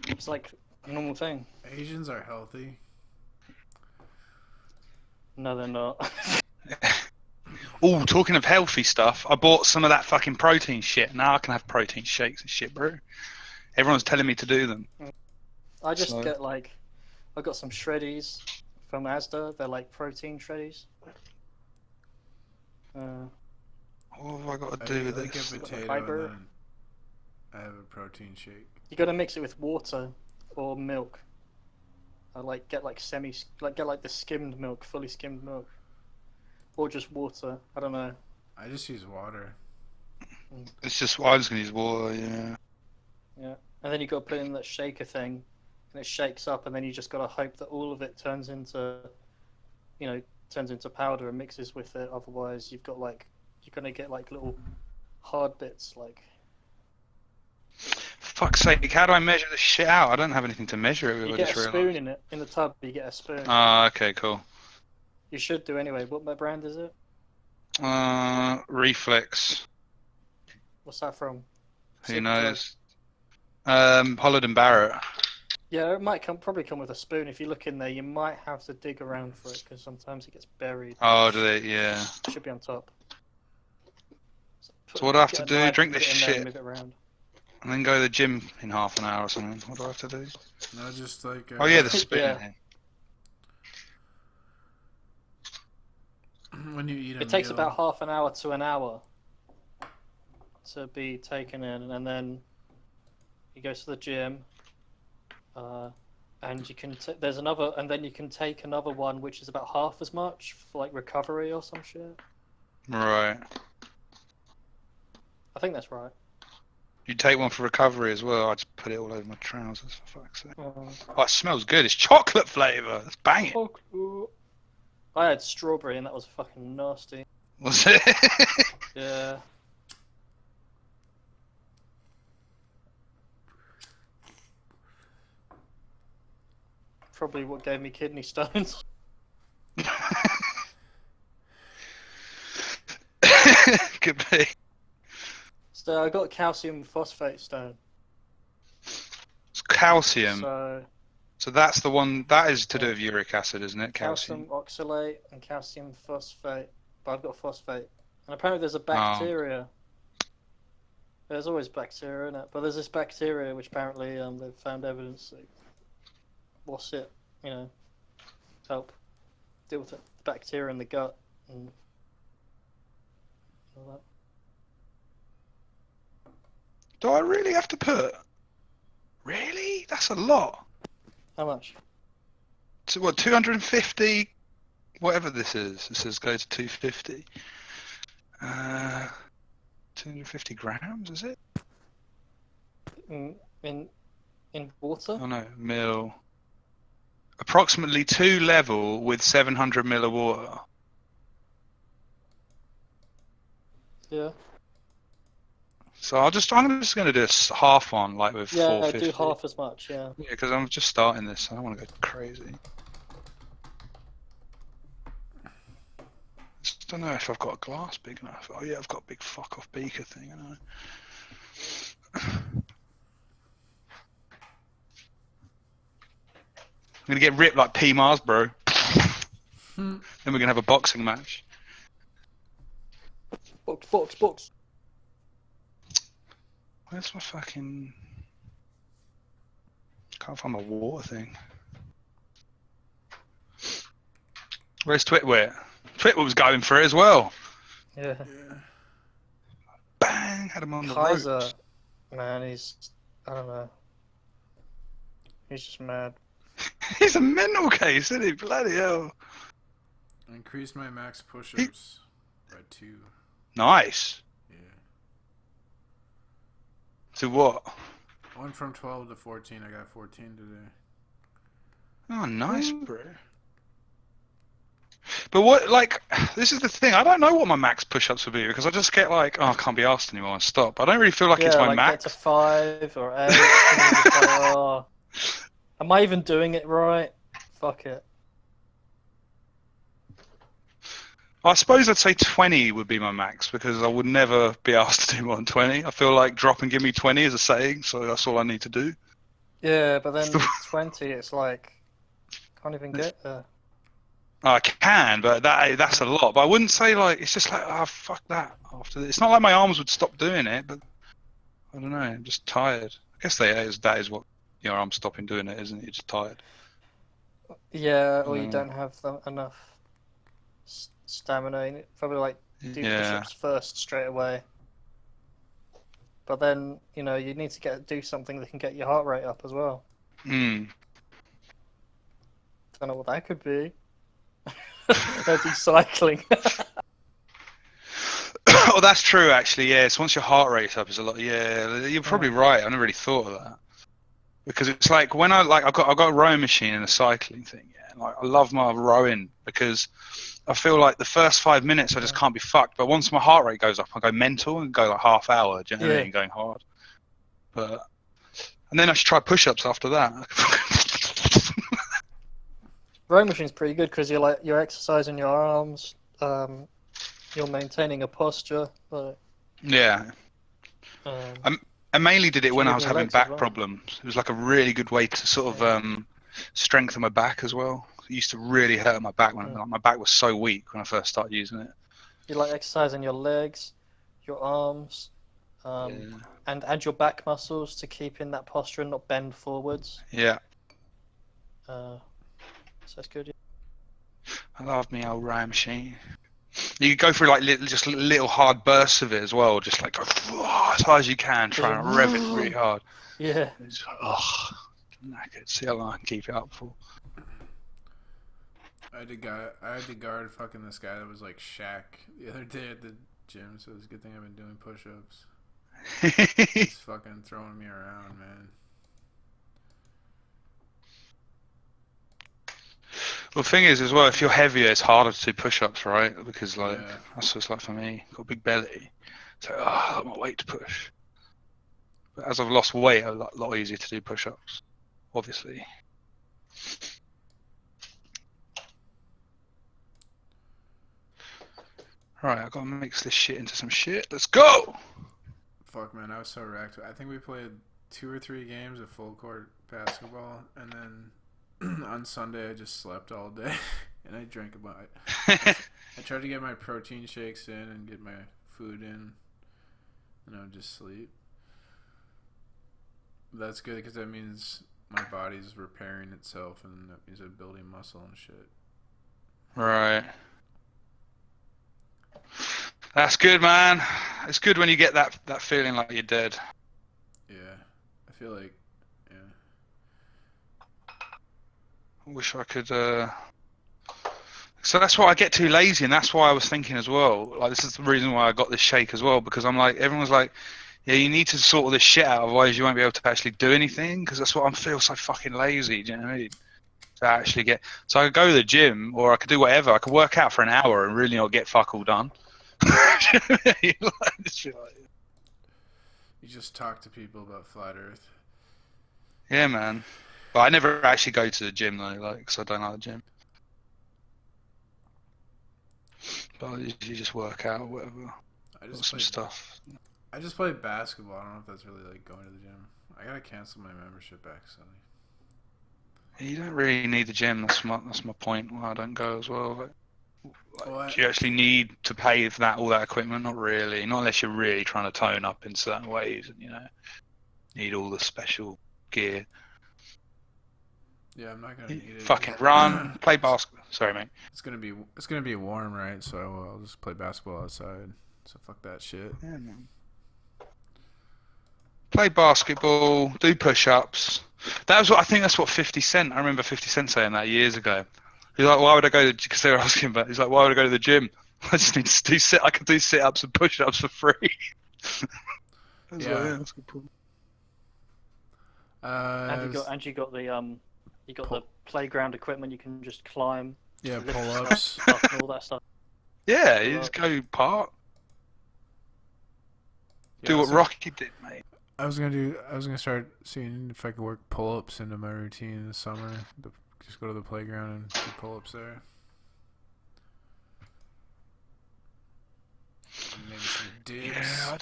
It's like a normal thing. Asians are healthy. No, they're not. Oh, talking of healthy stuff, I bought some of that fucking protein shit. Now I can have protein shakes and shit, bro. Everyone's telling me to do them. I just So- get like, I got some shreddies from Asda. They're like protein shreddies. What have I got I to do with like this? a potato Fiber. and then I have a protein shake. You gotta mix it with water or milk. I like get like the skimmed milk, fully skimmed milk, or just water. I don't know. I just use water. It's just, I'm just going to use water, yeah. Yeah, and then you got to put it in that shaker thing, and it shakes up, and then you just got to hope that all of it turns into powder and mixes with it. Otherwise, you're gonna get like little hard bits like. Fuck's sake, how do I measure this shit out? I don't have anything to measure it with. You I get a just spoon realised. in the tub. You get a spoon. Ah, okay, cool. You should do anyway. What brand is it? Reflex. What's that from? Who Superdrug. knows? Hollowed and Barrett. Yeah, it might probably come with a spoon. If you look in there, you might have to dig around for it because sometimes it gets buried. Oh, do they? Yeah. It should be on top. So what do I have Get to a do? knife, Drink put this it in there and shit move it around. and then go to the gym in half an hour or something. What do I have to do? No, just like. Oh yeah, the spoon. Yeah. When you eat a It takes meal. about half an hour to an hour to be taken in, and then you go to the gym, and you can there's another, and then you can take another one which is about half as much for like recovery or some shit. Right. I think that's right. You take one for recovery as well. I just put it all over my trousers, for fuck's sake. Oh, it smells good. It's chocolate flavour. That's banging. Oh, I had strawberry and that was fucking nasty. Was it? Yeah. Probably what gave me kidney stones. Could be. So I got calcium phosphate stone. It's calcium. So that's the one. That is to do with uric acid, isn't it? calcium oxalate and calcium phosphate. But I've got phosphate. And apparently there's a bacteria. There's always bacteria in it. But there's this bacteria which apparently they've found evidence that what's it, help deal with it. The bacteria in the gut and all that. Do I really have to put? Really? That's a lot. How much? So what? 250. Whatever this is. It says go to 250. 250 grams, is it? In water? Oh no, mil. Approximately 2 level with 700 mil of water. Yeah. So I'm just going to do a half one, like with Yeah, 450. do half as much, yeah. Yeah, because I'm just starting this. So I don't want to go crazy. Just don't know if I've got a glass big enough. Oh yeah, I've got a big fuck off beaker thing. I know. I'm gonna get ripped like P Mars, bro. Then we're gonna have a boxing match. Box. Where's my fucking? Can't find my water thing. Where's Twitwit? Twitwit was going for it as well. Yeah. Bang! Had him on the Kaiser, ropes. man, I don't know. He's just mad. He's a mental case, isn't he? Bloody hell. I increased my max push-ups by 2. Nice. Yeah. To what? Went from 12 to 14. I got 14 today. Oh, nice, bro. But what, like, this is the thing. I don't know what my max push-ups would be because I just get like, oh, I can't be asked anymore and stop. I don't really feel like it's my like max. get to 5 or 8. And then just like, oh, am I even doing it right? Fuck it. I suppose I'd say 20 would be my max because I would never be asked to do more than 20. I feel like drop and give me 20 is a saying, so that's all I need to do. Yeah, but then 20, it's like, can't even get there. I can, but that's a lot. But I wouldn't say like it's just like fuck that. After this, it's not like my arms would stop doing it, but I don't know. I'm just tired. I guess that is what your arms stopping doing it, isn't it? You're just tired. Yeah, or you don't have enough stamina. You probably like do push-ups first straight away. But then you need to do something that can get your heart rate up as well. Hmm. Don't know what that could be. That'd be cycling. Oh, that's true, actually. Yes, once your heart rate's up, it's a lot. Yeah, you're probably right. I never really thought of that because it's like when I've got a rowing machine and a cycling thing. Yeah, like I love my rowing because I feel like the first 5 minutes I just can't be fucked. But once my heart rate goes up, I go mental and go like half hour. Do you know what I mean? Going hard. And then I should try push-ups after that. Rowing machine's pretty good because you're exercising your arms, you're maintaining a posture. Yeah. I mainly did it when I was having back problems. It was like a really good way to sort of strengthen my back as well. It used to really hurt my back when my back was so weak when I first started using it. You like exercising your legs, your arms, and your back muscles to keep in that posture and not bend forwards. Yeah. So that's good. I love me old rowing machine. You go through like little hard bursts of it as well, just like go as hard as you can, trying to rev it really hard. Yeah. It's like, knackered. See how long I can keep it up for. I had to guard fucking this guy that was like Shaq the other day at the gym, so it's a good thing I've been doing push-ups. He's fucking throwing me around, man. Well, the thing is, as well, if you're heavier, it's harder to do push-ups, right? Because like that's what it's like for me. Got a big belly, so I got my weight to push. But as I've lost weight, a lot easier to do push-ups, obviously. Right, I've got to mix this shit into some shit. Let's go! Fuck, man, I was so wrecked. I think we played 2 or 3 games of full court basketball, and then on Sunday I just slept all day, and I drank a bunch. I tried to get my protein shakes in and get my food in, and I would just sleep. But that's good because that means my body's repairing itself, and that means I'm building muscle and shit. Right. That's good, man. It's good when you get that feeling like you're dead. Yeah, I feel like, yeah. I wish I could. So that's why I get too lazy, and that's why I was thinking as well. Like this is the reason why I got this shake as well, because I'm like, everyone's like, yeah, you need to sort all this shit out, otherwise you won't be able to actually do anything. Because that's what I feel so fucking lazy. Do you know what I mean? To actually get. So I could go to the gym, or I could do whatever. I could work out for an hour and really not get fuck all done. You just talk to people about flat Earth. Yeah, man. But I never actually go to the gym though, like, because I don't like the gym. But I usually just work out or whatever. I just some stuff. I just play basketball. I don't know if that's really like going to the gym. I gotta cancel my membership actually. You don't really need the gym. That's my point. Why I don't go as well. Do you actually need to pay for all that equipment? Not really. Not unless you're really trying to tone up in certain ways, and need all the special gear. Yeah, I'm not gonna need it. Fucking run, play basketball. Sorry, mate. It's gonna be warm, right? So I'll just play basketball outside. So fuck that shit. Yeah, man. Play basketball, do push-ups. That's what 50 Cent. I remember 50 Cent saying that years ago. He's like, why would I go? Because they were asking about. He's like, why would I go to the gym? I just need to do I can do sit-ups and push-ups for free. That's a good point. And you got the playground equipment. You can just climb. Yeah, pull-ups, stuff and all that stuff. Yeah, you just go park. Do what Rocky did, mate. I was gonna start seeing if I could work pull-ups into my routine in the summer. Just go to the playground and do pull-ups there. And maybe some dips. Yeah,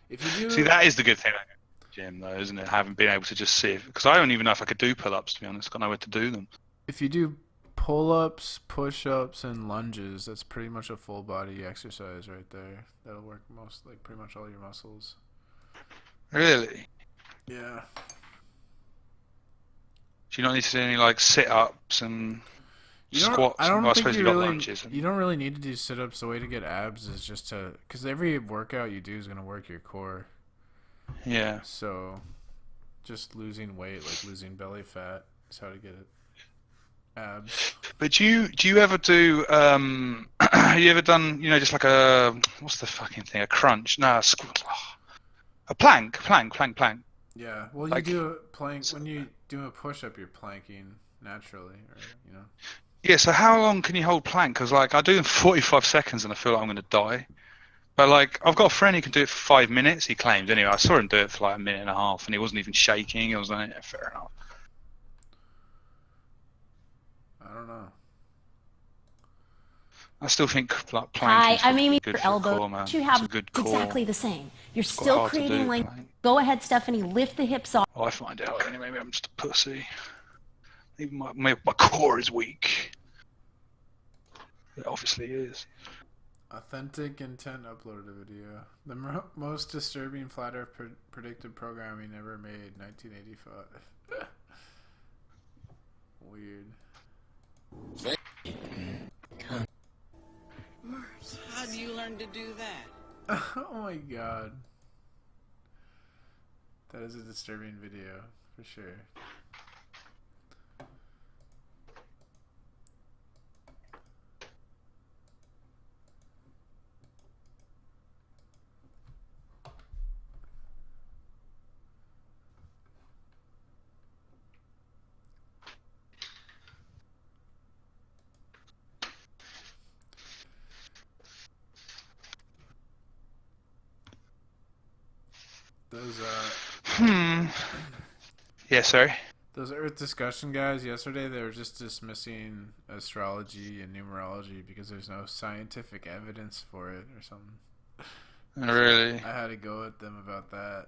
if you do, see, that is the good thing about the gym, though, isn't it? Having been able to just see it, because I don't even know if I could do pull-ups. To be honest, I don't know where to do them. If you do pull-ups, push-ups, and lunges, that's pretty much a full body exercise right there. That'll work pretty much all your muscles. Really? Yeah. Do you not need to do any sit-ups and squats? I don't think you don't really need to do sit-ups. The way to get abs is just because every workout you do is gonna work your core. Yeah. So, just losing weight, like losing belly fat, is how to get it. Abs. But do you ever do have you ever done just like a what's the fucking thing, a crunch? No, a plank. Yeah, well, you do a plank when you do a push-up. You're planking naturally, or Yeah, so how long can you hold plank? Because like I do in 45 seconds and I feel like I'm going to die. But like I've got a friend who can do it for 5 minutes. He claims anyway. I saw him do it for like a minute and a half, and he wasn't even shaking. He was like, yeah, fair enough. I don't know. I still think like Hi, plank is I'm Amy good for for elbow. core, man. What you It's have a good is core. exactly the same. You're It's quite still hard to do, creating length. plank. Go ahead, Stephanie. Lift the hips off. Oh, I find out. Anyway, maybe I'm just a pussy. Maybe my core is weak. It obviously is. Authentic intent uploaded a video. The most disturbing flat Earth predictive programming ever made, 1985. Weird. How do you learn to do that? Oh my god. That is a disturbing video, for sure. Those Yeah, sorry. those Earth discussion guys yesterday, they were just dismissing astrology and numerology because there's no scientific evidence for it or something. Really? I had to go at them about that.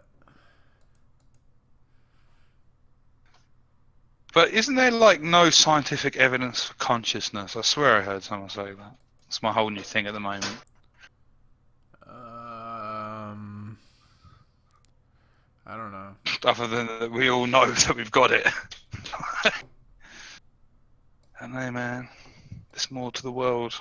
But isn't there like no scientific evidence for consciousness? I swear I heard someone say that. It's my whole new thing at the moment. I don't know. Other than that we all know that we've got it. I know, man. There's more to the world.